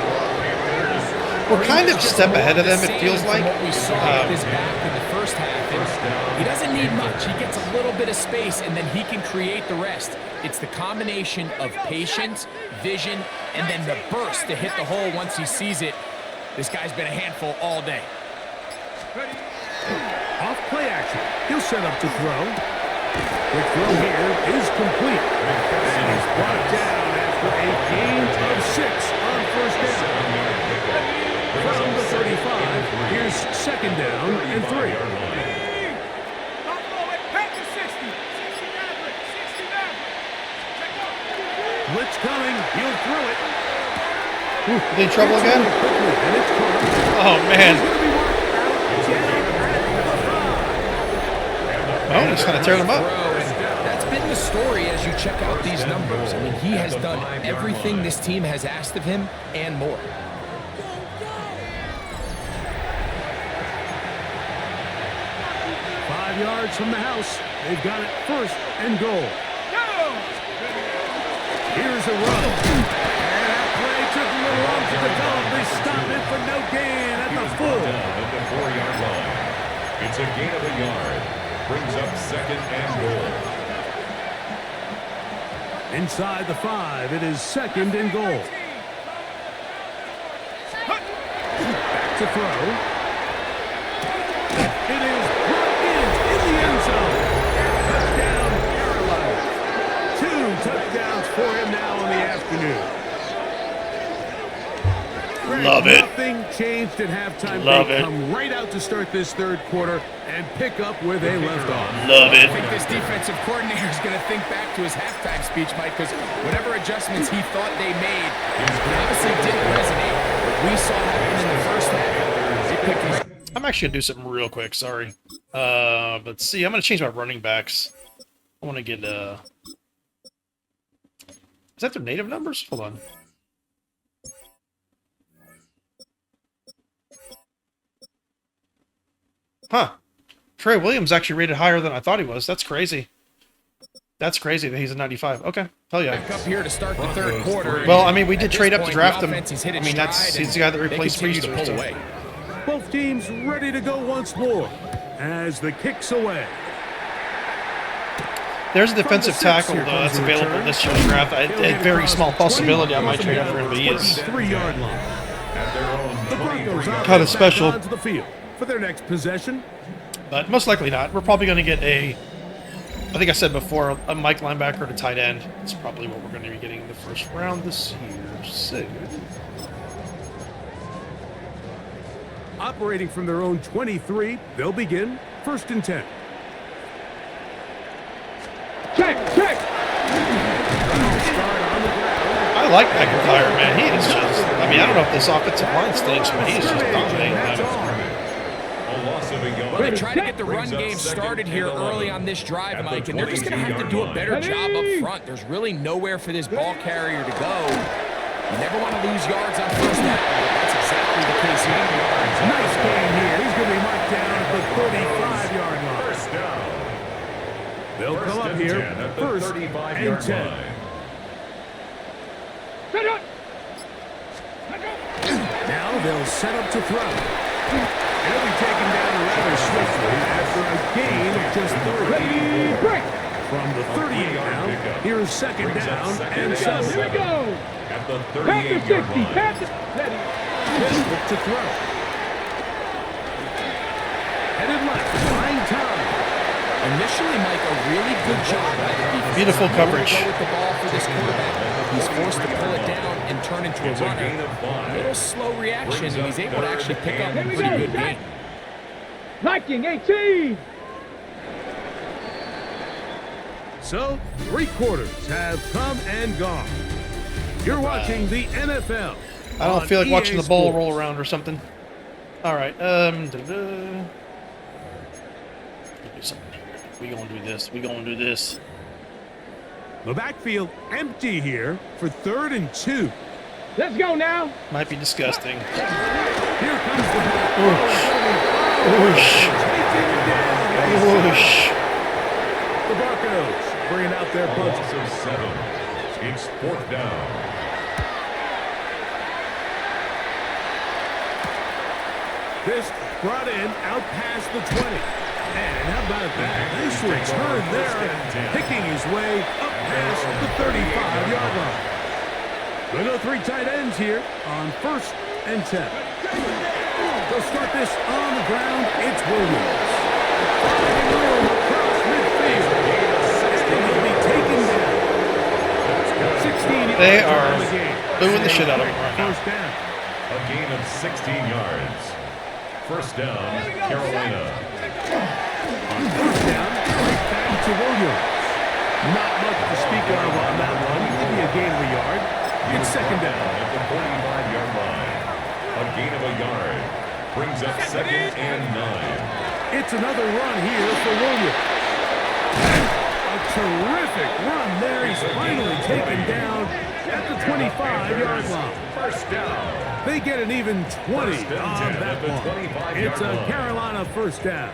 We're kind of a step ahead of them, it feels like. What we saw with his back in the first half. And he doesn't need much. He gets a little bit of space, and then he can create the rest. It's the combination of patience, vision, and then the burst to hit the hole once he sees it. This guy's been a handful all day. Off play action. He'll set up to throw. The throw here is complete. And he's brought down after a gain of 6 on first down. From the 35, here's second down and 3. Blitz coming. He'll throw it. Ooh, they in trouble again? And it's caught. Oh, man. He's going to be marked out. Oh, he's kind of tearing them up. That's been the story as you check out these numbers. I mean, he has done everything this team has asked of him and more. 5 yards from the house. They've got it first and goal. Here's a run. And that play took a little long to develop. They stop it for no gain at the full. At the 4-yard line. It's a gain of a yard. Brings up second and goal. Inside the 5, it is second and goal. Back to throw. It is brought in the end zone. Touchdown, Carolina. 2 touchdowns for him now in the afternoon. Love it. Nothing changed at halftime. Love they it. come right out to start this third quarter and pick up where they left off. Love I it. think this defensive coordinator is going to think back to his halftime speech, Mike, because whatever adjustments he thought they made, it obviously didn't resonate. What we saw happen in the first half, they picked his. I'm actually going to do something real quick. Sorry. Let's see. I'm going to change my running backs. I want to get... Is that their native numbers? Hold on. Huh. Trey Williams actually rated higher than I thought he was. That's crazy. That's crazy that he's a 95. Okay. Hell yeah. Back up here to start the third quarter. Well, I mean, we did At this trade up to point, draft the him. offense has hit I its mean, that's stride, he's the guy that and they replaced continue to Priester, pull so. away. Both teams ready to go once more as the kick's away. There's a defensive tackle that's available in this year's draft. A very small possibility I might trade up for him, but he is 3-yard line. At their own The Broncos kind of special. onto the field for their next possession. But most likely not. We're probably going to get I think I said before, a Mike linebacker to tight end. That's probably what we're going to be getting in the first round this year. So, Operating from their own 23, they'll begin first and 10. Check. I like McIntyre, man. He is just, I mean, I don't know if this offensive line stinks, but he is just dominating That's them. on. a loss of a yard. Well, they try to get the run game started here early on this drive, Mike, and they're just going to have to do a better job up front. There's really nowhere for this ball carrier to go. You never want to lose yards on first down. That's exactly the case here. Nice game here. He's going to be marked down at the 35-yard line. First down. They'll come up here At the first 35-yard and 10. line. Now they'll set up to throw. They'll be taken down rather swiftly after a gain of just 30. From the 38 now, here's second down and 7. Here we go. At the Panthers 38-yard 60. line. Panthers. Look to throw. Headed left, buying time. Initially, Mike, a really good job by the defense. Beautiful coverage. Go with the ball for this quarterback. He's forced to pull it down and turn into a It's a runner. gain of A 5. little slow reaction, Brings and up he's able to actually pick up a Here we pretty go. good gain. Liking 18. So, 3 quarters have come and gone. You're watching the NFL. I don't on feel like watching EA the ball Sports. roll around or something. All right. We gonna do this. We gonna do this. The backfield empty here for 3rd and 2. Let's go now. Might be disgusting. Here comes the ball. Whoosh. Whoosh. The Broncos bringing out their A bunch. loss of 7. It's 4th down. This brought in out past the 20. And how about that? Nice return there, picking his way up past the 35-yard line. We'll go 3 tight ends here on 1st and 10. They'll start this on the ground. It's Williams. Finding room across midfield. And he'll be taken down. 16 They yards are on the game. booing the shit out of him right now. First down. A gain of 16 yards. First down, Carolina. On first down, right back to Williams. Not much to speak of on that one. Maybe a gain of a yard. It's second down. At the 45-yard line. A gain of a yard. Brings up 2nd and 9. It's another run here for Williams. A terrific run there. He's finally taken down at the 25-yard line. First down. They get an even 20 First and on 10 that at the one. 25-yard It's a line. Carolina first down.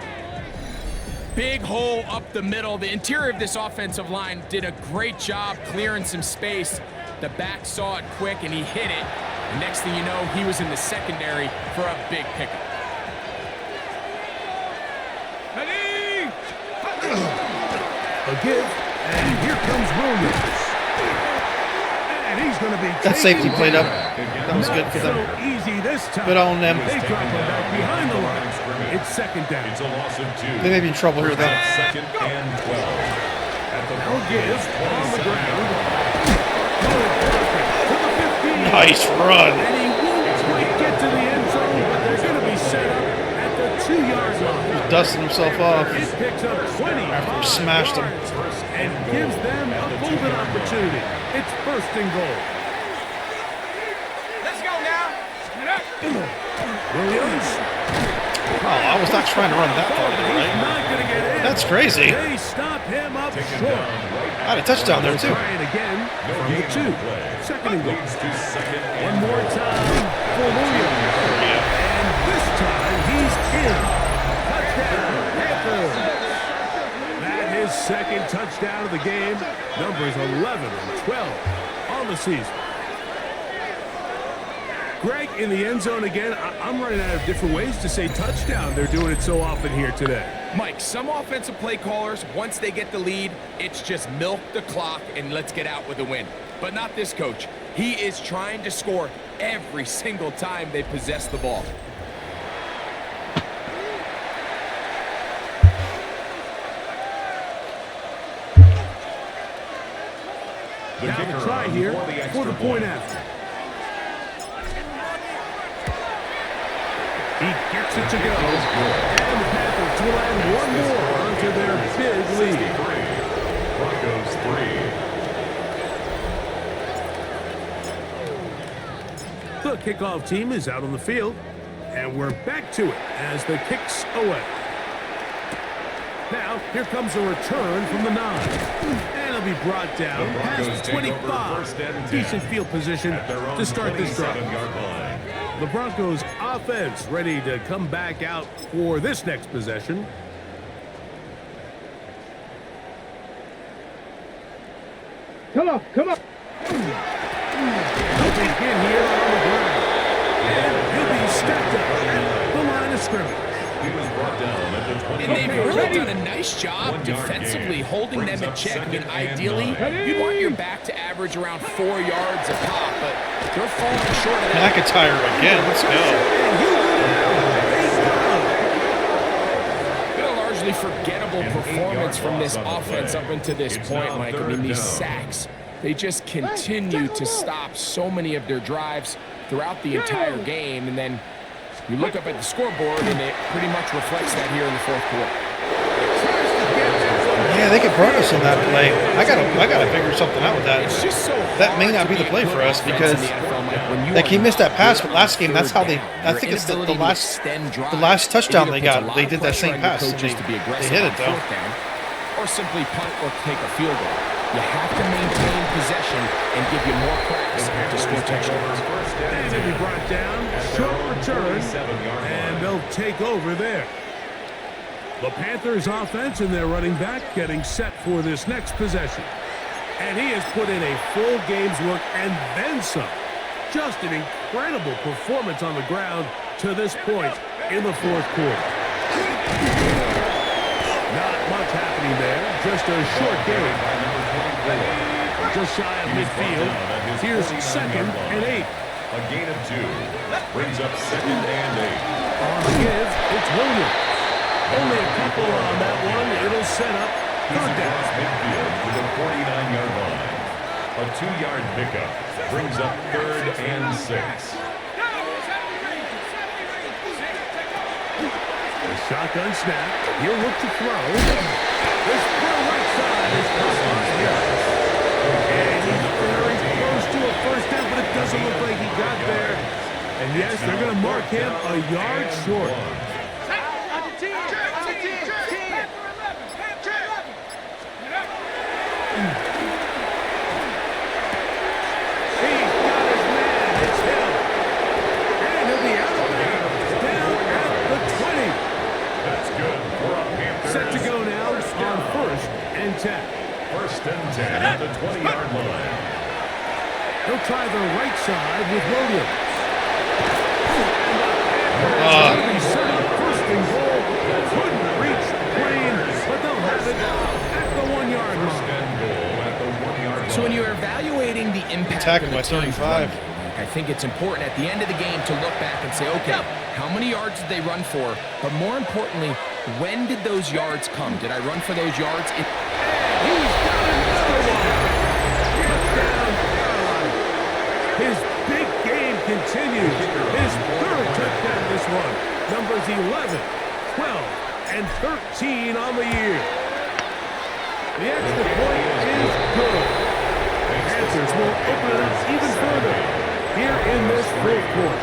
Big hole up the middle. The interior of this offensive line did a great job clearing some space. The back saw it quick, and he hit it. And next thing you know, he was in the secondary for a big pickup. A give, and here comes Williams. And he's going to be That safety taken played up. down. That was good Not for so them. easy this time. Good on them. They drop him back behind the line. It's second down. It's a loss of 2. They may be in trouble here, though. Second and 12. At the Now give on the ground. To the 15. Nice run. And he won't quite get to the end zone, but they're going to be set up at the 2-yard line. Dusting himself off. It picks up 20 After he smashed him. and gives them a golden opportunity. It's first and goal. Let's go now. Williams. Oh, I was not trying to run that far, He's right? not going to get in. That's crazy. They stop him up short. I had a touchdown there, too. Try it again from the 2. Second and goal. leads to second One and more time for Williams. And this time he's in. Touchdown, Panthers. That is second touchdown of the game. Numbers 11 and 12 on the season. Greg, in the end zone again, I'm running out of different ways to say touchdown. They're doing it so often here today. Mike, some offensive play callers, once they get the lead, it's just milk the clock and let's get out with a win. But not this coach. He is trying to score every single time they possess the ball. Now the try here for the point after. He gets it to go. And the Panthers will add one more onto their big lead. Broncos 3. The kickoff team is out on the field, and we're back to it as the kick's away. Now, here comes a return from the 9. And it'll be brought down The Broncos past take over 25. first and 10 Decent field position At their own to start this drive. 27-yard line. The Broncos offense ready to come back out for this next possession. Come on, come on. They'll begin here on the ground. And he'll be stepped up at the line of scrimmage. He was brought down at the 20. And they've really done a nice job defensively holding them in check. I mean, ideally, you'd want your back to average around 4 yards a pop, but they're falling short of that. McIntyre again. Let's go. Been a largely forgettable performance from this offense up until this point, Mike. I mean, these sacks, they just continue to stop so many of their drives throughout the entire game, and then you look up at the scoreboard, and it pretty much reflects that here in the fourth quarter. Yeah, they could burn us in that play. I gotta figure something out with that. It's just so That may hard not to be the a play good for us offense because in the NFL, Mike, when you like are he missed that not pass, good but last game that's how third they. down. I think Your it's the inability to last extend drives, the last touchdown it they either puts a got. lot They of did that pressure same on your pass. coaches to be They aggressive hit on it though. fourth down, or simply punt or take a field goal. You have to maintain possession and give you more cracks to score touchdowns. And it'll be brought down, short return, and they'll take over there. The Panthers offense and their running back getting set for this next possession. And he has put in a full game's work and then some. Just an incredible performance on the ground to this point in the fourth quarter. Not much happening there, just a short game. Just shy of midfield. Here's second and 8. A gain of 2 brings up second and 8. On the give, it's Williams. Only a couple on that one. It'll set up He's third down. across midfield to the 49-yard line. A 2-yard pickup brings up third and 6. The shotgun snap. He'll look to throw. This far right side is and he's very close to a first down, but it doesn't look like he got there. And yes, they're going to mark him a yard short. Set to go now on 1st and 10. 1st and 10 at the 20-yard line. He'll try the right side with Williams. He's set up 1st and goal. Couldn't reach the plane, but they'll have it at the 1-yard line. So when you're evaluating the impact Attacking of by the team's 35. run, I think it's important at the end of the game to look back and say, okay, how many yards did they run for? But more importantly, when did those yards come? Did I run for those yards? He's got another one. Touchdown, Carolina. His big game continues. His 3rd touchdown this one. Numbers 11, 12, and 13 on the year. The extra point is good. The Panthers will open it up even further here in this 4th quarter.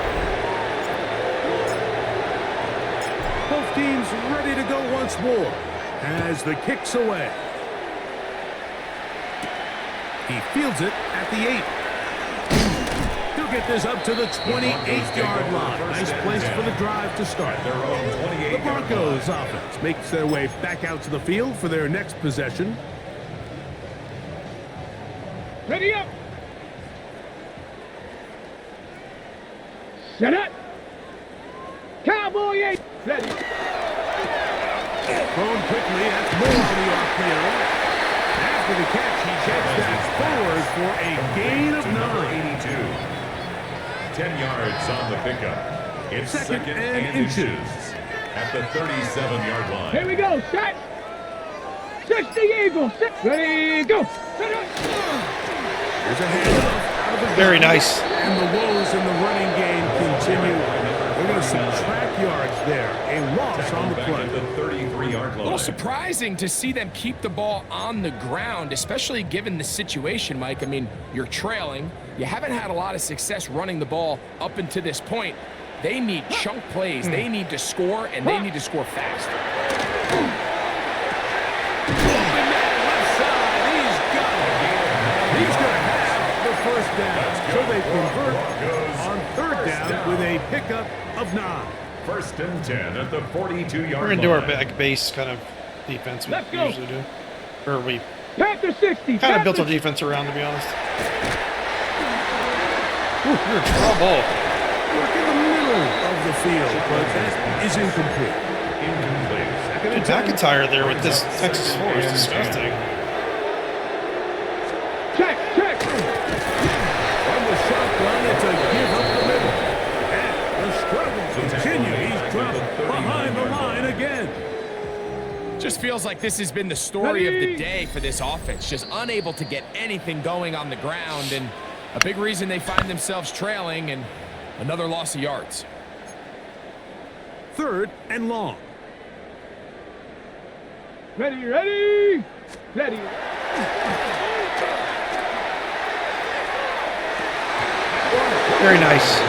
Both teams ready to go once more as the kick's away. He fields it at the 8. He'll get this up to the 28-yard line. Nice place for the drive to start. The Broncos offense makes their way back out to the field for their next possession. Ready up. Set up. Cowboy 8. Ready. Thrown quickly, that's more on the RPO. After the catch, he gets that forward for a gain of 9. 10 yards on the pickup. It's Second second and and inches at the 37-yard line. Here we go. Set. 60 Eagles. Ready, go. Set up. There's a handoff out of the Very gun, nice. And the woes in the running game continue. They're going to subtract yards there. A loss on the Back play. at the 33-yard A line. little surprising to see them keep the ball on the ground, especially given the situation, Mike. I mean, you're trailing. You haven't had a lot of success running the ball up until this point. They need chunk plays. They need to score, and they need to score fast. Open man left side. He's got it. He's going to have the first down. So they convert on 3rd down with a pickup of 9. 1st and 10 at the 42-yard line. We're going to do our back base kind of defense we Let's go. usually do. Or we Panther 60. kind of built our defense around, to be honest. Ooh, you're in trouble. Work in the middle of the field, but that is incomplete. Incomplete. Dude, McIntyre there with this Texas score is disgusting. Check, check. From the shotgun, it's a give up the middle. And the struggles continue. He's dropped behind the line again. Just feels like this has been the story of the day for this offense. Just unable to get anything going on the ground, and a big reason they find themselves trailing, and another loss of yards. 3rd and long. Ready, ready. Ready. Very nice.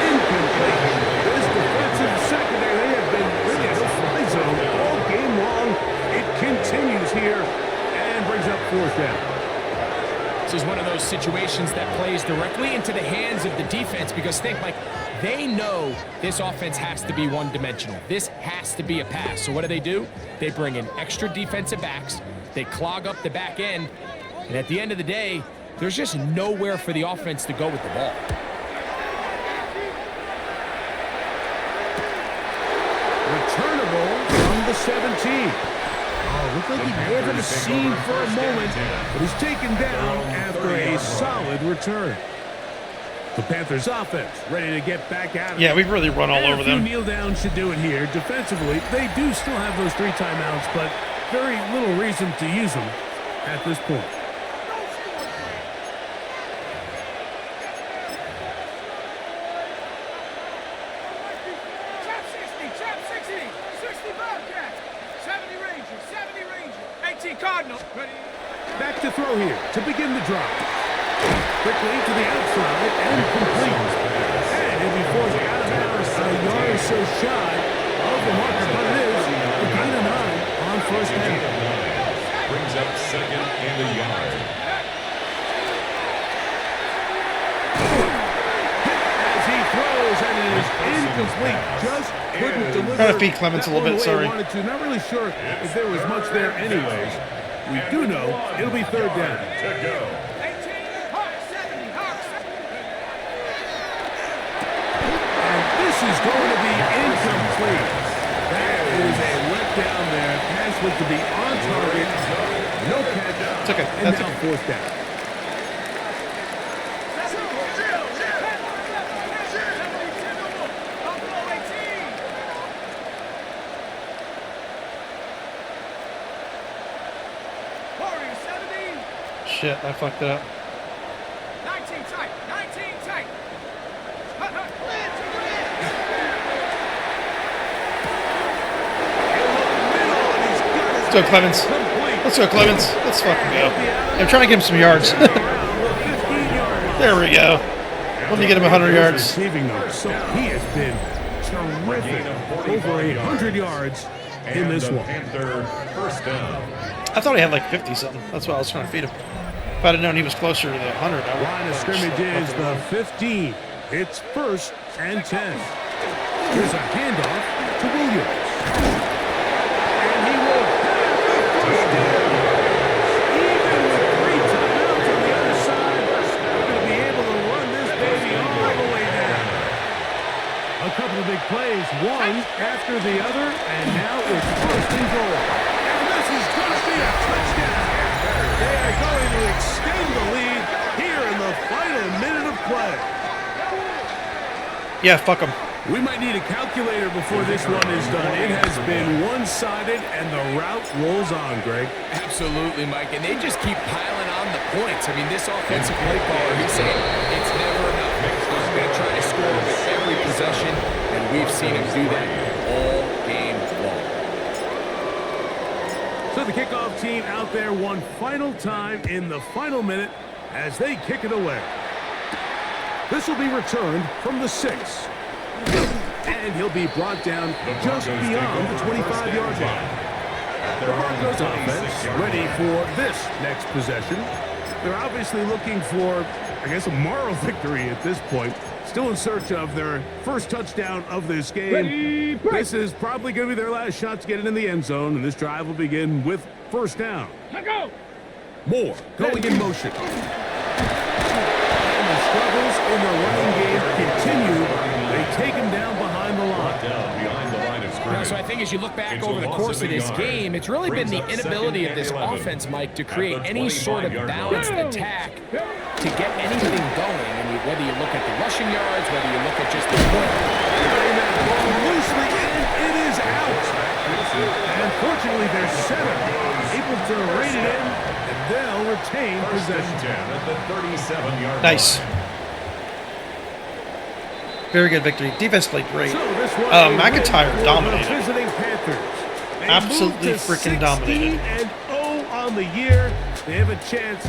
Incomplete. This defensive secondary, they have been really in a fly zone all game long. It continues here and brings up 4th down. This is one of those situations that plays directly into the hands of the defense, because think, like, they know this offense has to be one-dimensional. This has to be a pass. So what do? They bring in extra defensive backs. They clog up the back end. And at the end of the day, there's just nowhere for the offense to go with the ball. Returnable from the 17. Oh, looked like he may have been seen for a moment, but he's taken down after a solid return. The Panthers offense ready to get back at it. Yeah, we've really run all And over a few them. kneel downs should do it here. Defensively, they do still have those 3 timeouts, but very little reason to use them at this point. Trap 60, 60 Bobcats, 70 Rangers, 70 Rangers, 18 Cardinals. Ready. Back to throw here to begin the drive. Quickly to the outside and complete. And he'll be forced out of bounds a yard or so shy of the marker, but it is a gain of 9 on 1st down. Brings up 2nd and a yard. As he throws, and it is incomplete. Just couldn't deliver. Trying to feed Clements a little bit, that one the way sorry. he wanted to. Not really sure if there was much there anyways. We do know it'll be third down. To go. 18, Hawks, 70, Hawks. And this is going to be incomplete. That is a letdown there. Pass was to be on target. No catch. It's okay. And That's now okay. fourth down. Buffalo 18. Warriors 70. Shit, I fucked it up. 19 tight. 19 tight. Hut, hut. Let's go, Clements. Let's go, Clements. Let's fucking go. I'm trying to get him some yards. There we go. Let me get him 100 yards. Receiving them. So he has been terrific. Over 800 yards in this And the one. Panther first down. I thought he had like 50 something. That's why I was trying to feed him. If I'd have known he was closer to the 100, I would Line of scrimmage is the 15. It's first and 10. Here's a handoff to Williams. And he will have a first down. Even with 3 timeouts on the other side, they're going to be able to run this baby all the way down. A couple of big plays, one after the other, and now it's first and goal. And this is going to be a touchdown. They are going to extend the lead here in the final minute of play. Yeah, fuck him. We might need a calculator before this one is done. It has been one-sided, and the route rolls on, Greg. Absolutely, Mike. And they just keep piling on the points. I mean, this offensive play caller, he's saying it's never enough. He's going to try to score with every possession, and we've seen him do that all game long. So the kickoff team out there one final time in the final minute as they kick it away. This will be returned from the 6. And he'll be brought down just beyond the 25-yard line. The Broncos offense ready for this next possession. They're obviously looking for, I guess, a moral victory at this point. Still in search of their first touchdown of this game. This is probably going to be their last shot to get it in the end zone, and this drive will begin with first down. Go. Moore going in motion. And the struggles in the running game continue. They take him down behind the line. Down behind the line of scrimmage. So I think as you look back It's over a the loss course of of this 8 game, yards. it's really been Brings the up second inability of and this 11 offense, Mike, to at create the any sort of 25-yard line. balanced attack to get anything going. I mean, whether you look at the rushing yards, whether you look at just the point. Getting that ball loosely in, it is out. And fortunately, their center able to rein it in, and they'll retain First and possession. 10 at the 37-yard Nice. line. Very good victory. Defense played great. So this one McIntyre a win for dominated. the visiting Panthers. They Absolutely move to freaking dominated. 16-0 on the year. They have a chance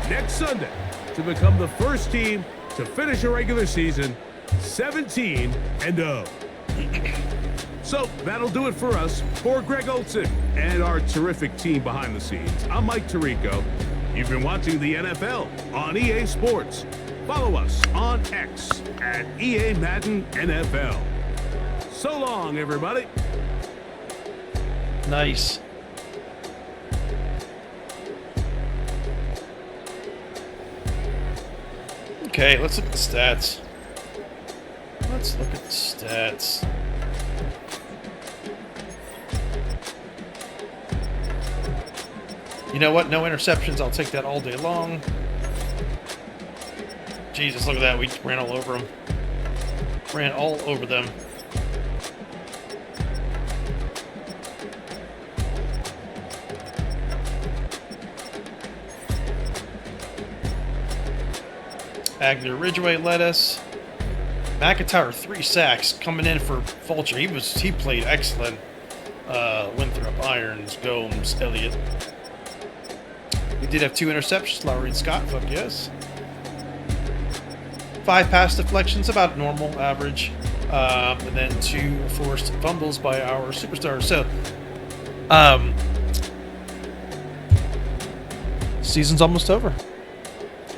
next Sunday to become the first team to finish a regular season 17-0. So that'll do it for us. For Greg Olson and our terrific team behind the scenes, I'm Mike Tirico. You've been watching the NFL on EA Sports. Follow us on X at EA Madden NFL. So long, everybody. Nice. Okay, let's look at the stats. Let's look at the stats. You know what? No interceptions. I'll take that all day long. Jesus, look at that. We ran all over them. Ran all over them. Agnew Ridgeway led us. McIntyre 3 sacks coming in for Fulcher. He played excellent. Winthrop, Irons, Gomes, Elliott. We did have 2 interceptions. Lowry and Scott, fuck yes. 5 pass deflections, about normal average. And then 2 forced fumbles by our superstars. So, season's almost over.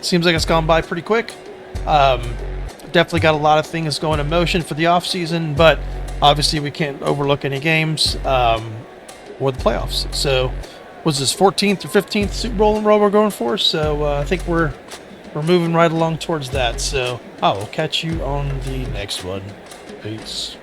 Seems like it's gone by pretty quick. definitely got a lot of things going in motion for the offseason, but obviously we can't overlook any games or the playoffs. So was this 14th or 15th Super Bowl in a row we're going for? So I think we're moving right along towards that. So I will catch you on the next one. Peace.